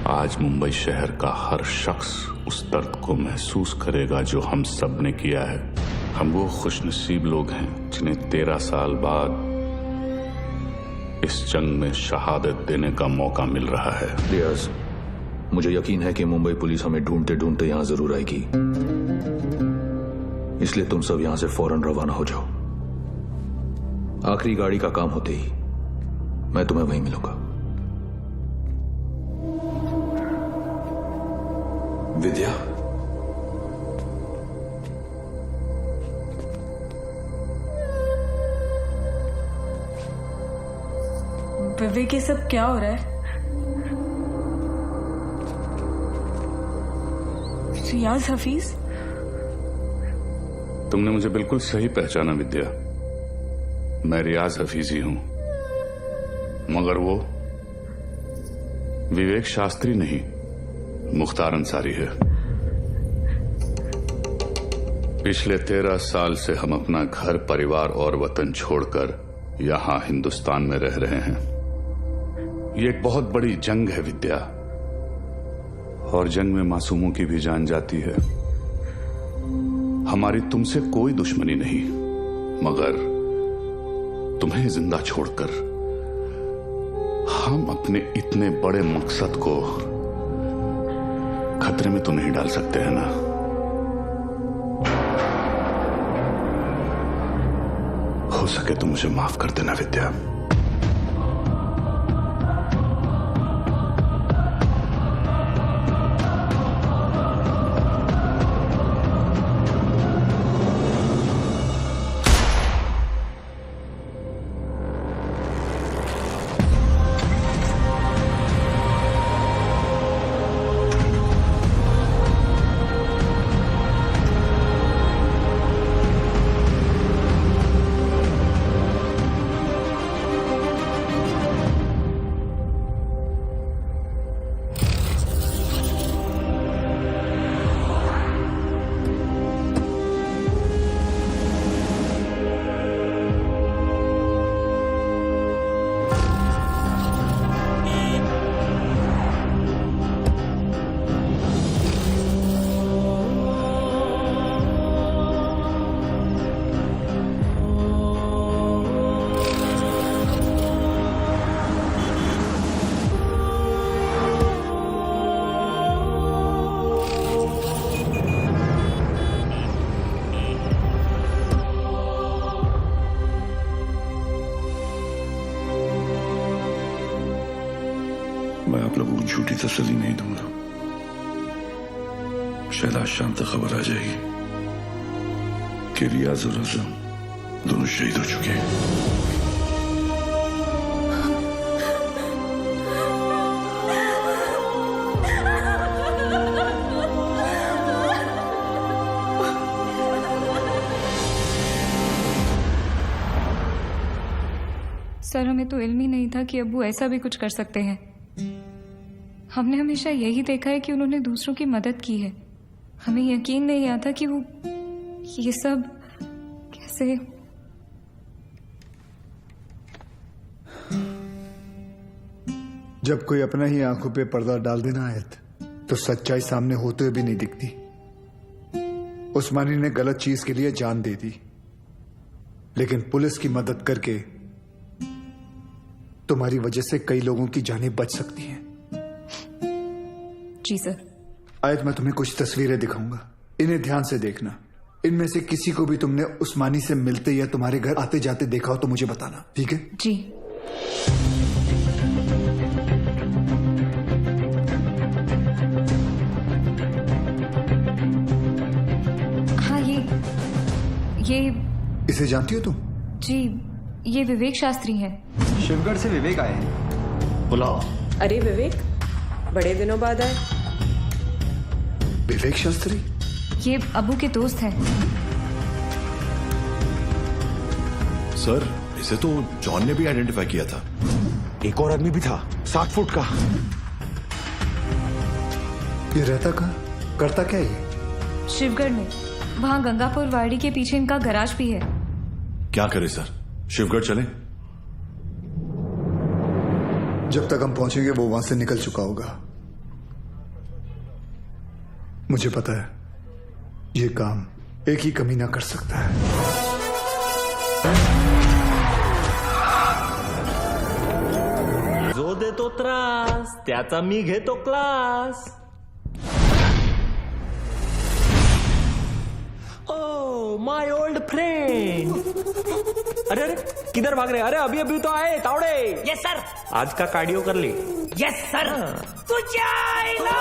आज मुंबई शहर का हर शख्स उस दर्द को महसूस करेगा जो हम सब ने किया है। हम वो खुशनसीब लोग हैं जिन्हें 13 साल बाद इस जंग में शहादत देने का मौका मिल रहा है। रियाज, मुझे यकीन है कि मुंबई पुलिस हमें ढूंढते ढूंढते यहाँ जरूर आएगी, इसलिए तुम सब यहाँ से फौरन रवाना हो जाओ। आखिरी गाड़ी का काम होते ही मैं तुम्हें वहीं मिलूंगा। विद्या, विवेक, ये सब क्या हो रहा है? रियाज हफीज? तुमने मुझे बिल्कुल सही पहचाना विद्या। मैं रियाज हफीज ही हूं, मगर वो विवेक शास्त्री नहीं, मुख्तार अंसारी है। पिछले 13 साल से हम अपना घर, परिवार और वतन छोड़कर यहां हिंदुस्तान में रह रहे हैं। ये एक बहुत बड़ी जंग है विद्या, और जंग में मासूमों की भी जान जाती है। हमारी तुमसे कोई दुश्मनी नहीं, मगर तुम्हें जिंदा छोड़कर हम अपने इतने बड़े मकसद को खतरे में तो नहीं डाल सकते हैं ना। हो सके तो मुझे माफ कर देना विद्या। मैं आप लोगों को झूठी तसल्ली नहीं दूंगा। शायद आज शाम तक खबर आ जाएगी कि रियाज और आजम दोनों शहीद हो चुके हैं। सर, हमें तो इल्म ही नहीं था कि अब्बू ऐसा भी कुछ कर सकते हैं। हमने हमेशा यही देखा है कि उन्होंने दूसरों की मदद की है। हमें यकीन नहीं आता कि वो ये सब कैसे। जब कोई अपना ही आंखों पे पर्दा डाल देना आयत, तो सच्चाई सामने होते हुए भी नहीं दिखती। उस्मानी ने गलत चीज के लिए जान दे दी, लेकिन पुलिस की मदद करके तुम्हारी वजह से कई लोगों की जानें बच सकती हैं। जी सर। आयत, मैं तुम्हें कुछ तस्वीरें दिखाऊंगा, इन्हें ध्यान से देखना। इनमें से किसी को भी तुमने उस्मानी से मिलते या तुम्हारे घर आते जाते देखा हो तो मुझे बताना, ठीक है? जी। हाँ, ये इसे जानती हो तुम? जी, ये विवेक शास्त्री हैं। शिवगढ़ से विवेक आए हैं। बुलाओ। अरे विवेक, बड़े दिनों बाद आए। विवेक शास्त्री? ये अबू के दोस्त हैं। सर, इसे तो जॉन ने भी आइडेंटिफाई किया था। एक और आदमी भी था, 60 फुट का। ये रहता कहाँ, करता क्या ये? शिवगढ़ में, वहाँ गंगापुर वाड़ी के पीछे इनका गराज भी है। क्या करे सर, शिवगढ़ चलें? जब तक हम पहुंचेंगे वो वहां से निकल चुका होगा। मुझे पता है ये काम एक ही कमीना कर सकता है। जो देतो त्रास त्याचा मी घेतो class. Oh my old friend. अरे अरे किधर भाग रहे? अरे अभी अभी तो आए तावड़े। Yes sir. आज का कार्डियो कर ली? Yes sir. तुझे आईला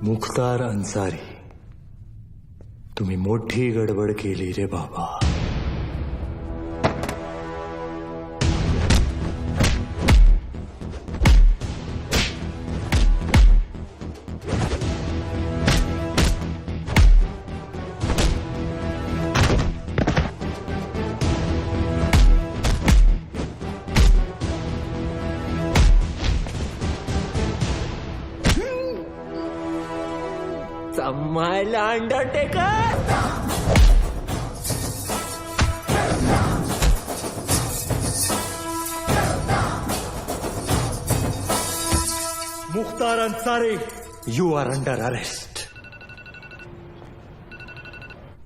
मुख्तार अन्सारी, तुम्ही मोठी गडबड केली रे बाबा। समायला undertaker. Mukhtar Ansari, you are under arrest.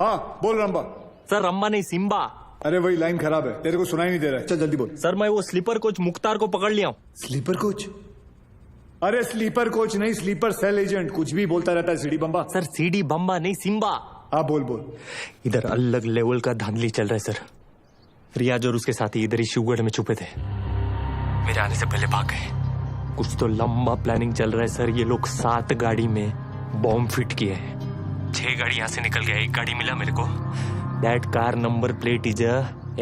हाँ बोल रंबा। सर रंबा नहीं, सिम्बा। अरे वही लाइन खराब है, तेरे को सुनाई नहीं दे रहा है। चल जल्दी बोल। सर मैं वो स्लीपर कोच मुख्तार को पकड़ लिया हूँ। Sleeper coach? अरे स्लीपर कोच नहीं, स्लीपर सेल एजेंट। कुछ भी बोलता रहता है सीडी बम्बा। सर सीडी बम्बा नहीं, सिम्बा। हाँ बोल बोल। इधर अलग लेवल का धांधली चल रहा है सर। रियाज और उसके साथी इधर ही शिवगढ़ में छुपे थे, मेरे आने से पहले भाग गए। कुछ तो लंबा प्लानिंग चल रहा है सर। ये लोग 7 गाड़ी में बॉम्ब फिट किए हैं। 6 गाड़ी यहाँ से निकल गया, 1 गाड़ी मिला मेरे को। That car number plate is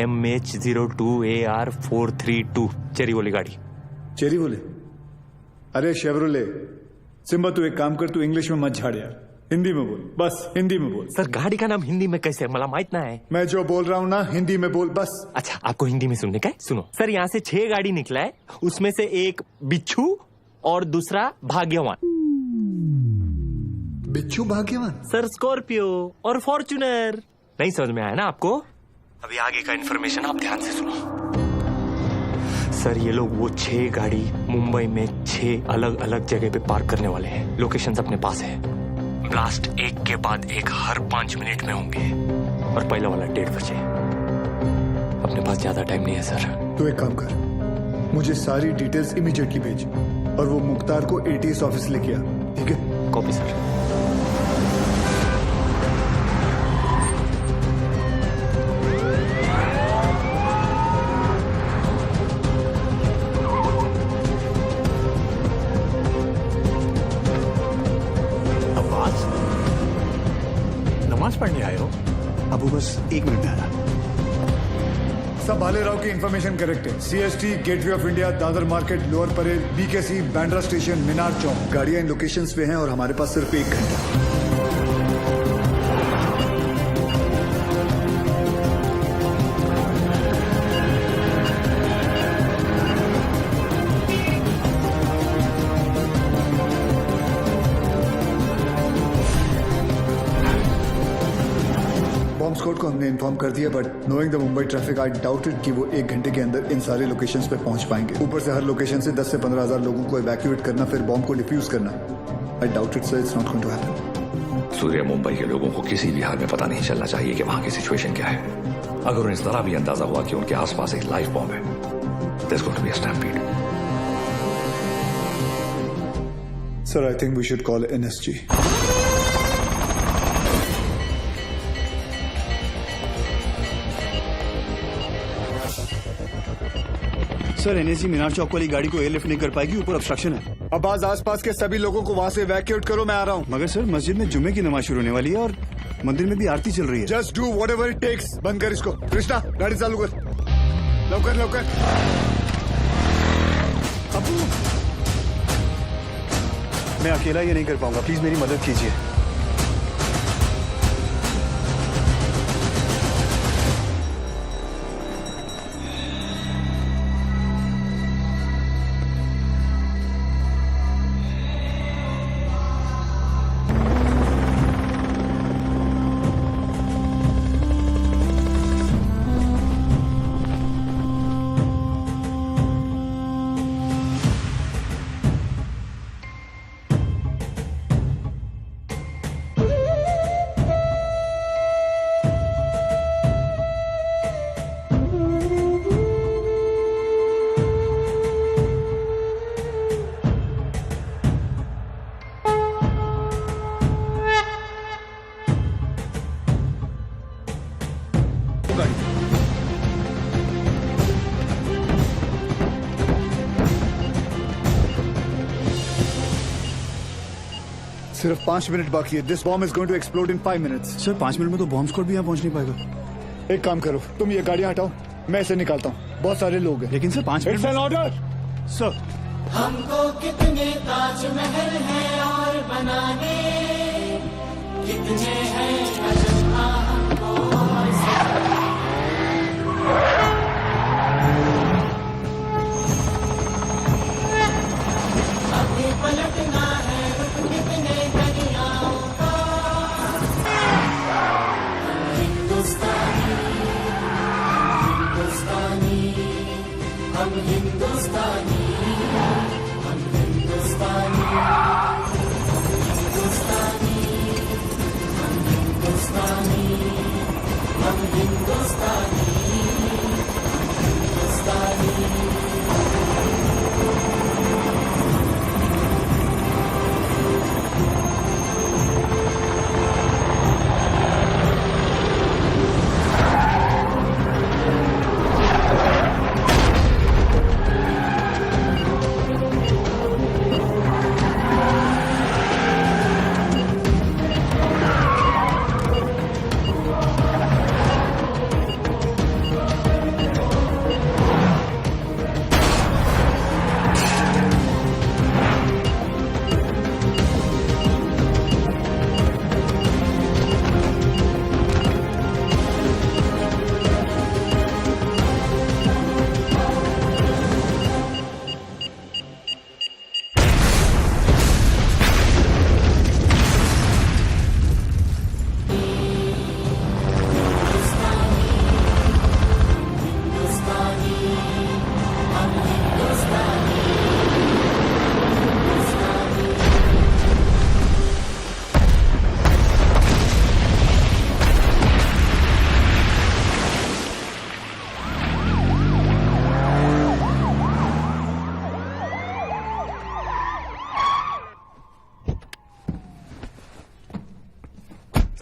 MH02AR432। Cherry वाली गाड़ी। चेरी बोले? अरे शेवरोले, सिम्बा तू एक काम कर, तू इंग्लिश में मत झाड़ यार, हिंदी में बोल, बस हिंदी में बोल। सर गाड़ी का नाम हिंदी में कैसे, मला माहित ना है। मैं जो बोल रहा हूँ ना हिंदी में बोल बस। अच्छा आपको हिंदी में सुनने का है? सुनो सर, यहाँ से 6 गाड़ी निकला है, उसमें से एक बिच्छू और दूसरा भाग्यवान। बिच्छू भाग्यवान? सर स्कॉर्पियो और फॉर्च्यूनर। नहीं समझ में आया ना आपको? अभी आगे का इन्फॉर्मेशन आप ध्यान से सुनो। सर ये लोग वो 6 गाड़ी मुंबई में 6 अलग अलग जगह पे पार्क करने वाले हैं। लोकेशंस अपने पास है। ब्लास्ट एक के बाद एक हर 5 मिनट में होंगे और पहला वाला 1:30 बजे। अपने पास ज्यादा टाइम नहीं है सर। तो एक काम कर, मुझे सारी डिटेल्स इमीडिएटली भेज और वो मुख्तार को एटीएस ऑफिस लेके आ, ठीक है? Copy sir. नमाज पढ़ने आए हो? अबू बस 1 मिनट में आया। सब भालेराव की इंफॉर्मेशन करेक्ट है। CST, gateway of India, Dadar market, lower Parel, BKC, Bandra station, Minar Chowk, गाड़ियां इन लोकेशंस पे हैं और हमारे पास सिर्फ 1 घंटा। बॉम्ब स्क्वाड को हमने इन्फॉर्म कर दिया, but knowing the Mumbai traffic I doubted कि वो 1 घंटे के अंदर इन सारे लोकेशंस पे पहुंच पाएंगे। ऊपर से हर लोकेशन से 10 से 15 हजार लोगों को इवैक्यूएट करना, फिर बॉम्ब को डिफ्यूज करना। I doubted sir, it's not going to happen. Surya, Mumbai के लोगों को किसी भी हाल में पता नहीं चलना चाहिए कि वहां की सिचुएशन क्या है। अगर उन्हें इस तरह भी अंदाजा हुआ कि उनके आसपास एक लाइव बॉम्ब है, there is going to be a stampede. Sir I think we should call NSG. Sir NSG Minar Chowk वाली गाड़ी को एयरलिफ्ट नहीं कर पाएगी, ऊपर ऑब्स्ट्रक्शन है। अब्बास, आसपास के सभी लोगों को वहां से इवैक्यूएट करो, मैं आ रहा हूँ। मगर सर मस्जिद में जुम्मे की नमाज शुरू होने वाली है और मंदिर में भी आरती चल रही है। Just do whatever it takes. बंद कर इसको। कृष्णा गाड़ी चालू कर, लवकर लवकर। अबू, मैं अकेला ये नहीं कर पाऊंगा, प्लीज मेरी मदद कीजिए। सिर्फ 5 मिनट बाकी है। This bomb is going to explode in 5 minutes. Sir 5 minute में तो बॉम्ब स्क्वाड भी यहाँ पहुंच नहीं पाएगा। एक काम करो, तुम ये गाड़ियां हटाओ, मैं इसे निकालता हूँ। बहुत सारे लोग हैं। लेकिन sir 5 minute. It's an order sir. हमको कितने ताजमहल हैं और बनाने, कितने हैं अजंता हमको और अभी पलटना है कितने दरियाओं का। हिंदुस्तानी हिंदुस्तानी हम हिंदुस्तानी, हम हिंदुस्तानी।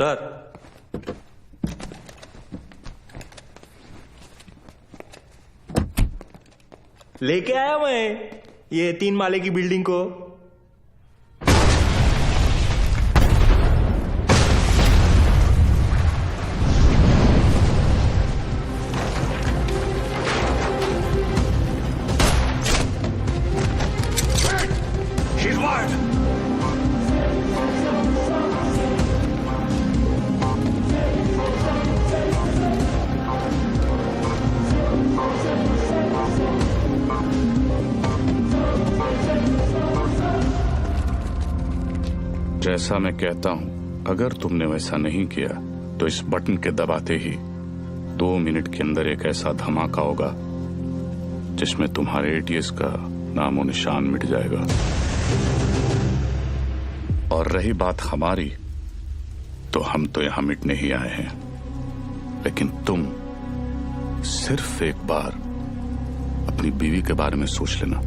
सर लेके आया मैं ये 3 माले की बिल्डिंग को। जैसा मैं कहता हूं, अगर तुमने वैसा नहीं किया तो इस बटन के दबाते ही 2 मिनट के अंदर एक ऐसा धमाका होगा जिसमें तुम्हारे एटीएस का नामो निशान मिट जाएगा। और रही बात हमारी, तो हम तो यहां मिटने ही आए हैं, लेकिन तुम सिर्फ एक बार अपनी बीवी के बारे में सोच लेना।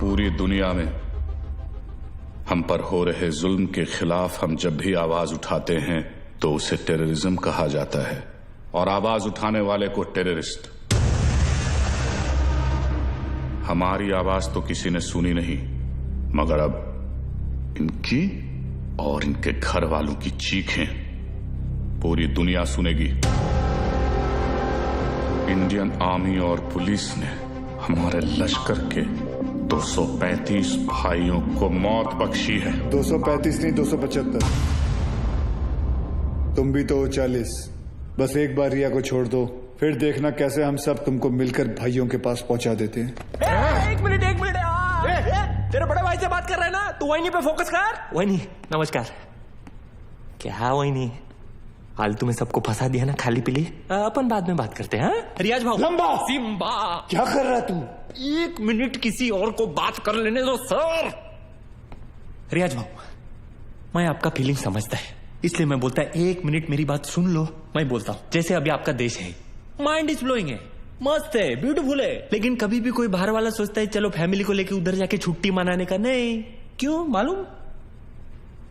पूरी दुनिया में हम पर हो रहे जुल्म के खिलाफ हम जब भी आवाज उठाते हैं तो उसे टेररिज्म कहा जाता है, और आवाज उठाने वाले को टेररिस्ट। हमारी आवाज तो किसी ने सुनी नहीं, मगर अब इनकी और इनके घर वालों की चीखें पूरी दुनिया सुनेगी। इंडियन आर्मी और पुलिस ने हमारे लश्कर के 235 भाइयों को मौत बख्शी है। 235 नहीं, 275। तुम भी तो 40। बस एक बार रिया को छोड़ दो, फिर देखना कैसे हम सब तुमको मिलकर भाइयों के पास पहुंचा देते हैं। एक मिनट तेरे बड़े भाई से बात कर रहे हैं ना, तू वही पे फोकस कर। वही नमस्कार। क्या वही फालतू में सबको फंसा दिया ना, खाली पीली। अपन बाद में बात करते हैं। रियाज भाऊ, लंबा सिम्बा, क्या कर रहा तू? 1 मिनट किसी और को बात कर लेने दो सर। रियाज भाऊ, मैं आपका फीलिंग समझता है, इसलिए मैं बोलता है 1 मिनट मेरी बात सुन लो। मैं बोलता हूँ, जैसे अभी आपका देश है, माइंड इज ब्लोइंग है, मस्त है, ब्यूटीफुल है, लेकिन कभी भी कोई बाहर वाला सोचता है चलो फैमिली को लेके उधर जाके छुट्टी मनाने का। नहीं, क्यों मालूम?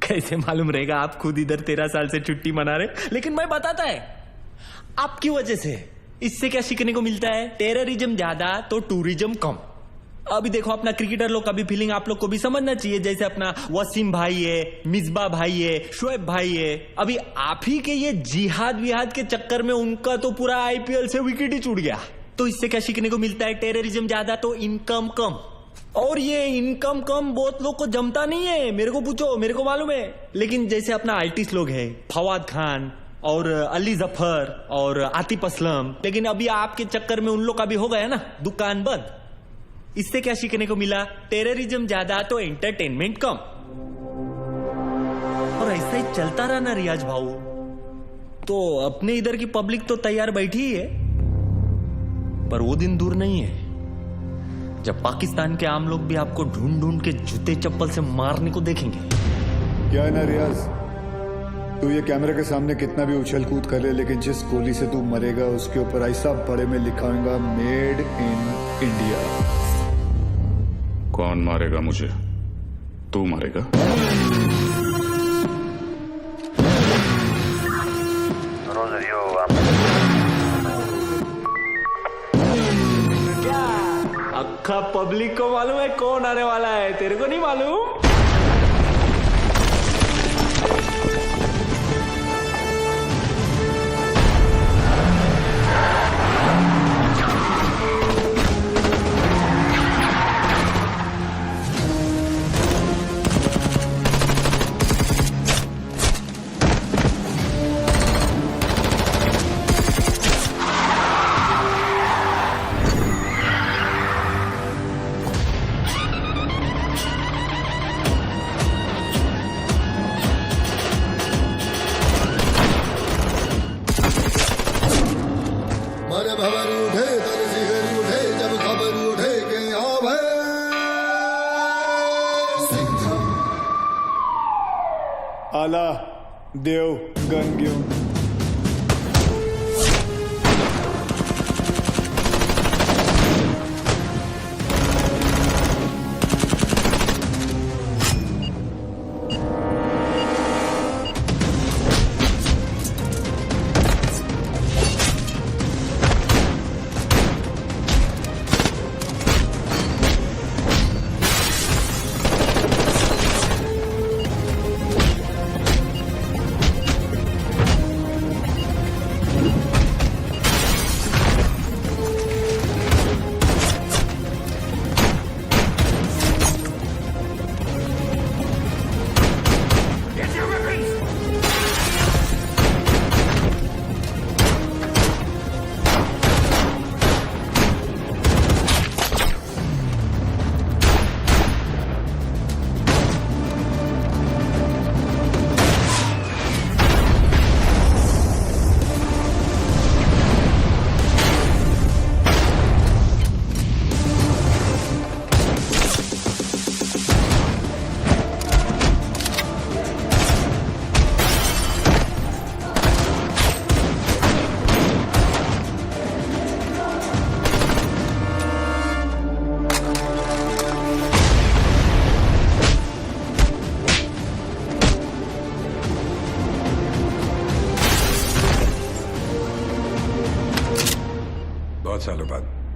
कैसे मालूम रहेगा? आप खुद इधर 13 साल से छुट्टी मना रहे, लेकिन मैं बताता है आपकी वजह से। इससे क्या सीखने को मिलता है? टेररिज्म ज्यादा तो टूरिज्म कम। अभी देखो अपना क्रिकेटर लोग का भी फीलिंग आप लोग को भी समझना चाहिए। जैसे अपना वसीम भाई है, मिसबा भाई है, शोएब भाई है, अभी आप ही के ये जिहाद विहाद के चक्कर में उनका तो पूरा आईपीएल से विकेट ही छूट गया। तो इससे क्या सीखने को मिलता है? टेररिज्म ज्यादा तो इनकम कम। और ये इनकम कम बहुत लोग को जमता नहीं है, मेरे को पूछो, मेरे को मालूम है। लेकिन जैसे अपना आर्टिस्ट लोग है, फवाद खान और अली जफर और आतिफ असलम, लेकिन अभी आपके चक्कर में उन लोग का भी हो गया ना दुकान बंद। इससे क्या सीखने को मिला? टेररिज्म ज्यादा तो एंटरटेनमेंट कम। और ऐसा ही चलता रहा ना रियाज भाऊ, तो अपने इधर की पब्लिक तो तैयार बैठी ही है, पर वो दिन दूर नहीं है जब पाकिस्तान के आम लोग भी आपको ढूंढ ढूंढ के जूते चप्पल से मारने को देखेंगे। क्या है ना रियाज, तू ये कैमरे के सामने कितना भी उछल कूद कर ले, लेकिन जिस गोली से तू मरेगा उसके ऊपर ऐसा बड़े में लिखा होगा मेड इन इंडिया। कौन मारेगा मुझे? तू मारेगा? अक्खा पब्लिक को मालूम है कौन आने वाला है, तेरे को नहीं मालूम? भवर उठे तुलसी हरि उठे, जब आला देव गन घेऊन.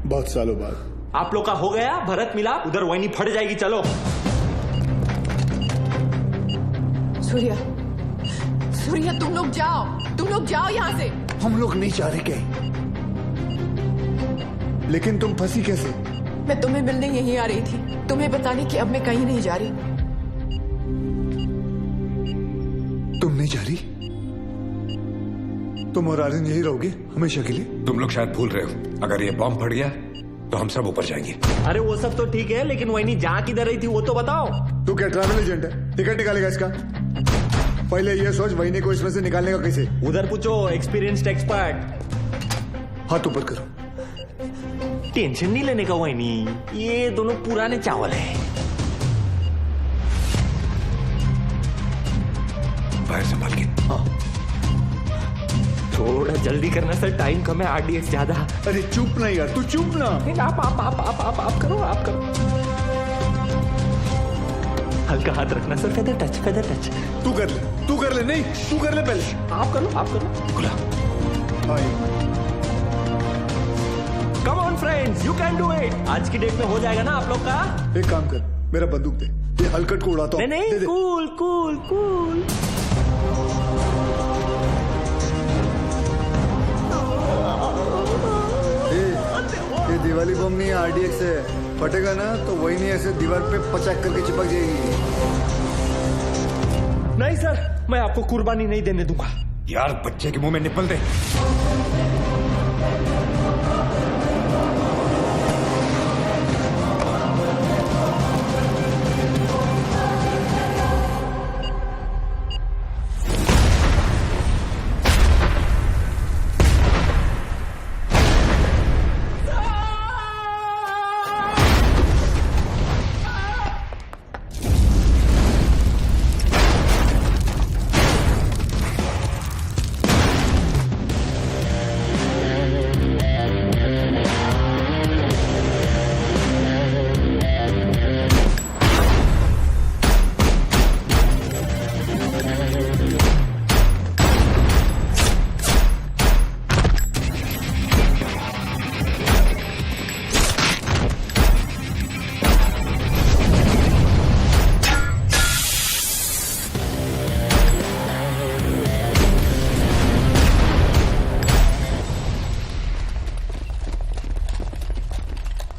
बहुत सालों बाद आप लोग का हो गया भरत मिला. उधर वही फट जाएगी. चलो सूर्या, सूर्या तुम लोग जाओ यहाँ से. हम लोग नहीं जा रहे कहीं. लेकिन तुम फंसी कैसे? मैं तुम्हें मिलने यहीं आ रही थी, तुम्हें बताने कि अब मैं कहीं नहीं जा रही. तुम नहीं जा रही? तुम और आर्यन यही रहोगे हमेशा के लिए? तुम लोग शायद भूल रहे हो, अगर ये बॉम्ब फट गया तो हम सब ऊपर जाएंगे. अरे वो सब तो ठीक है, लेकिन वही जा किधर रही थी वो तो बताओ. तू क्या ट्रैवल एजेंट है? टिकट निकालेगा इसका? पहले ये सोच वहीने को इसमें से निकालने का कैसे. उधर पूछो एक्सपीरियंस्ड एक्सपर्ट. हाथ ऊपर करो. टेंशन नहीं लेने का वही, ये दोनों पुराने चावल है. बाहर संभाल के. थोड़ा जल्दी करना सर, टाइम कम है. आरडीएक्स ज्यादा. अरे चुप ना यार, तू चुप ना. आप करो. हल्का हाथ रखना सर. Feather touch. तू कर ले. नहीं तू कर ले पहले. आप करो. खुला. Come on friends, you can do it. आज की डेट में हो जाएगा ना आप लोग का. एक काम कर, मेरा बंदूक दे. ये हलकट को उड़ाता हूं. नहीं. कूल. ये दिवाली बम नहीं है, आरडीएक्स है. फटेगा ना तो वही नहीं ऐसे दीवार पे पचाक करके चिपक जाएगी. नहीं सर, मैं आपको कुर्बानी नहीं देने दूंगा. यार बच्चे के मुंह में निपल दे.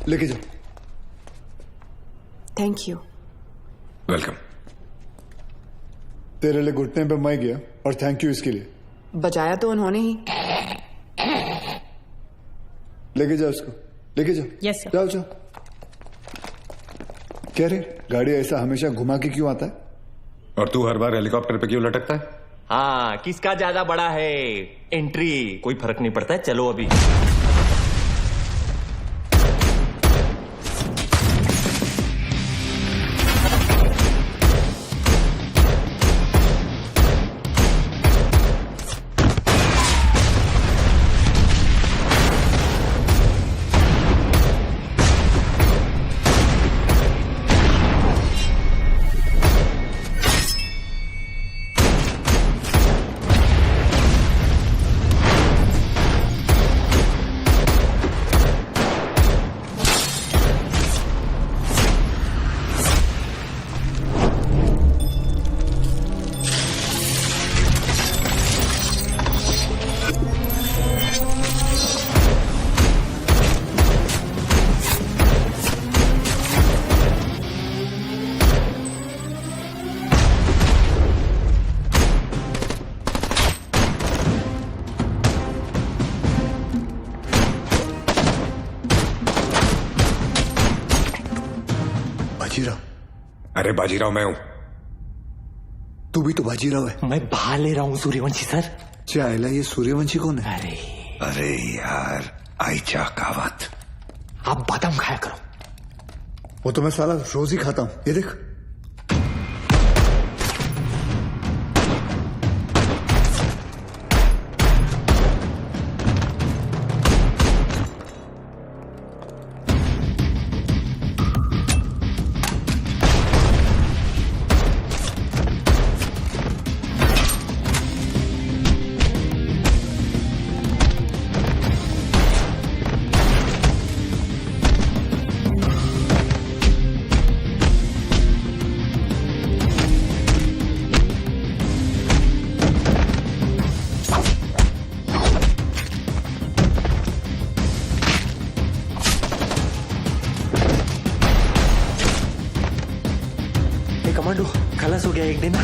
लेके जाओ. Thank you. वेलकम. तेरे लिए घुटने पे मैं गया और थैंक यू इसके लिए. बजाया तो उन्होंने ही. लेके जाओ उसको. लेके जाओ. Yes sir. जाओ. क्या रे, गाड़ी ऐसा हमेशा घुमा के क्यों आता है? और तू हर बार हेलीकॉप्टर पे क्यों लटकता है? हाँ, किसका ज्यादा बड़ा है एंट्री, कोई फर्क नहीं पड़ता है. चलो अभी. बाजीराव? अरे बाजीराव मैं हूं। तू भी तो बाजीराव है। मैं बहा ले रहा हूँ सूर्यवंशी सर। चाइला ये सूर्यवंशी कौन है? अरे यार आयचा कावत। आप बादाम खाया करो। वो तो मैं साला रोज ही खाता हूं, ये देख। कमांडो खलास हो गया एक दिन।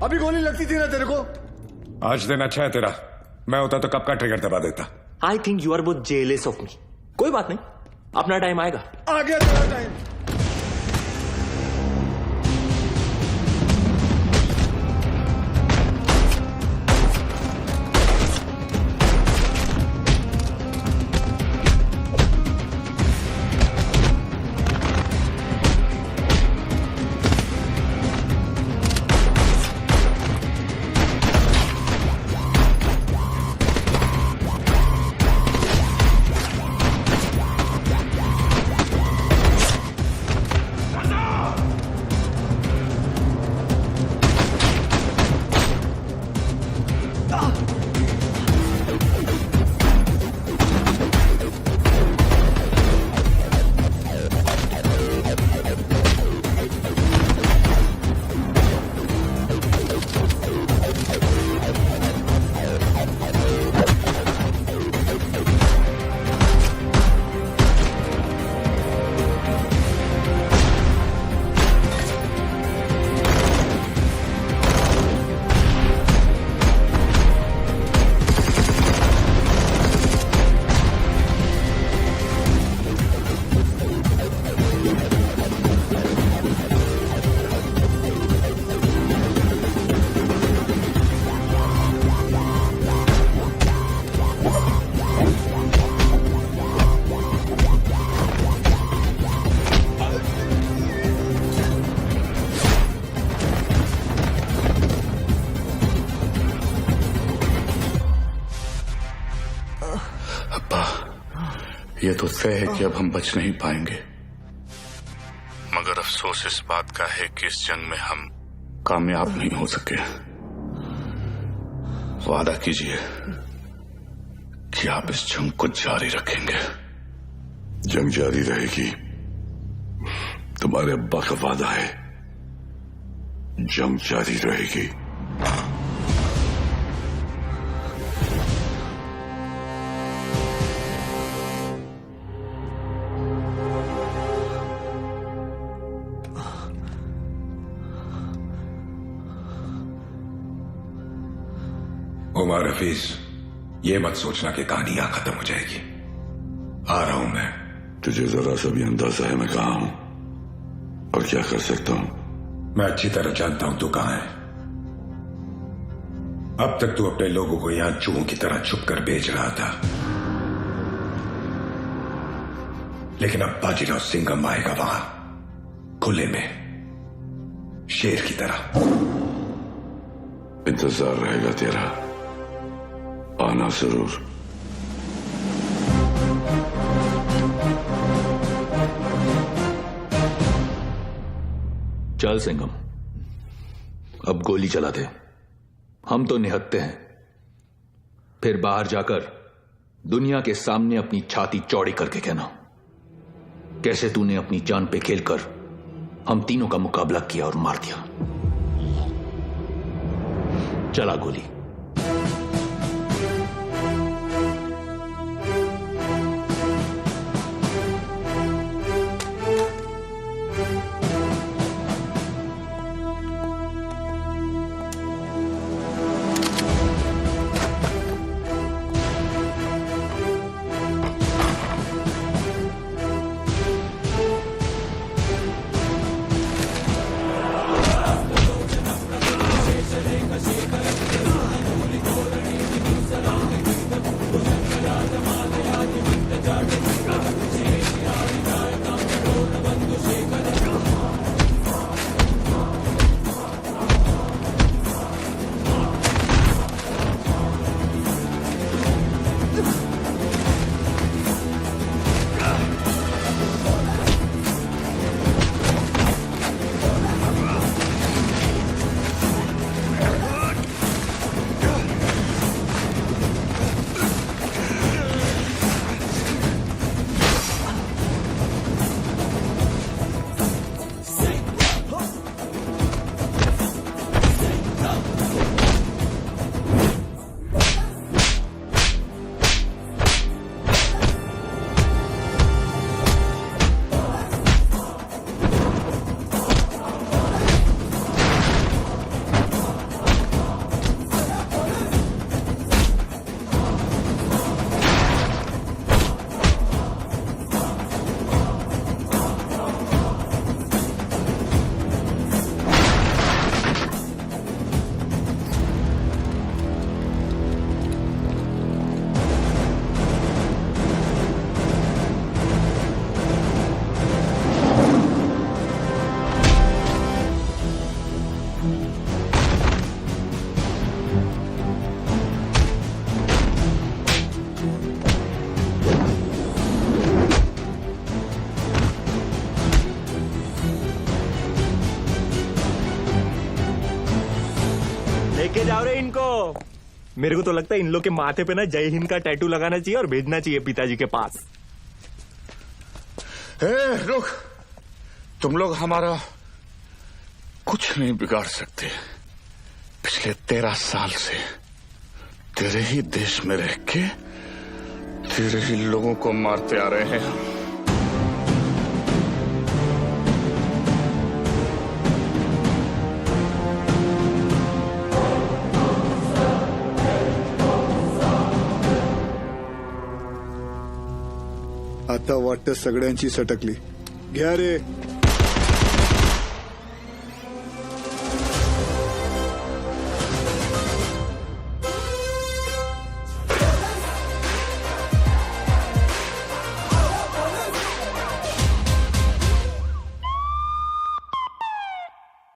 अभी गोली लगती थी ना तेरे को। आज दिन अच्छा है तेरा, मैं होता तो कब का ट्रिगर दबा देता। I think you are both jealous of me. कोई बात नहीं, अपना टाइम आएगा। आ गया तेरा टाइम। ये तो तय है कि अब हम बच नहीं पाएंगे, मगर अफसोस इस बात का है कि इस जंग में हम कामयाब नहीं हो सके। वादा कीजिए कि आप इस जंग को जारी रखेंगे। जंग जारी रहेगी, तुम्हारे अब्बा का वादा है। जंग जारी रहेगी। उमर हफीज, ये मत सोचना कि कहानी यहां खत्म हो जाएगी। आ रहा हूं मैं। तुझे जरा सा भी अंदाजा है मैं कहां हूं और क्या कर सकता हूं? मैं अच्छी तरह जानता हूं तू कहां है। अब तक तू अपने लोगों को यहां चूहों की तरह छुप कर बेच रहा था, लेकिन अब बाजीराव सिंघम आएगा वहां खुले में, शेर की तरह। इंतजार रहेगा तेरा, आना जरूर। चल सिंघम, अब गोली चला दे। हम तो निहत्ते हैं, फिर बाहर जाकर दुनिया के सामने अपनी छाती चौड़ी करके कहना कैसे तूने अपनी जान पे खेलकर हम तीनों का मुकाबला किया और मार दिया। चला गोली। लेके जाओ रे इनको। मेरे को तो लगता है इन लोग के माथे पे ना जय हिंद का टैटू लगाना चाहिए और भेजना चाहिए पिताजी के पास। रुक, तुम लोग हमारा कुछ नहीं बिगाड़ सकते। पिछले 13 साल से तेरे ही देश में रह के तेरे ही लोगों को मारते आ रहे हैं हम। आता वाटतं सगळ्यांची सटकली. घ्या रे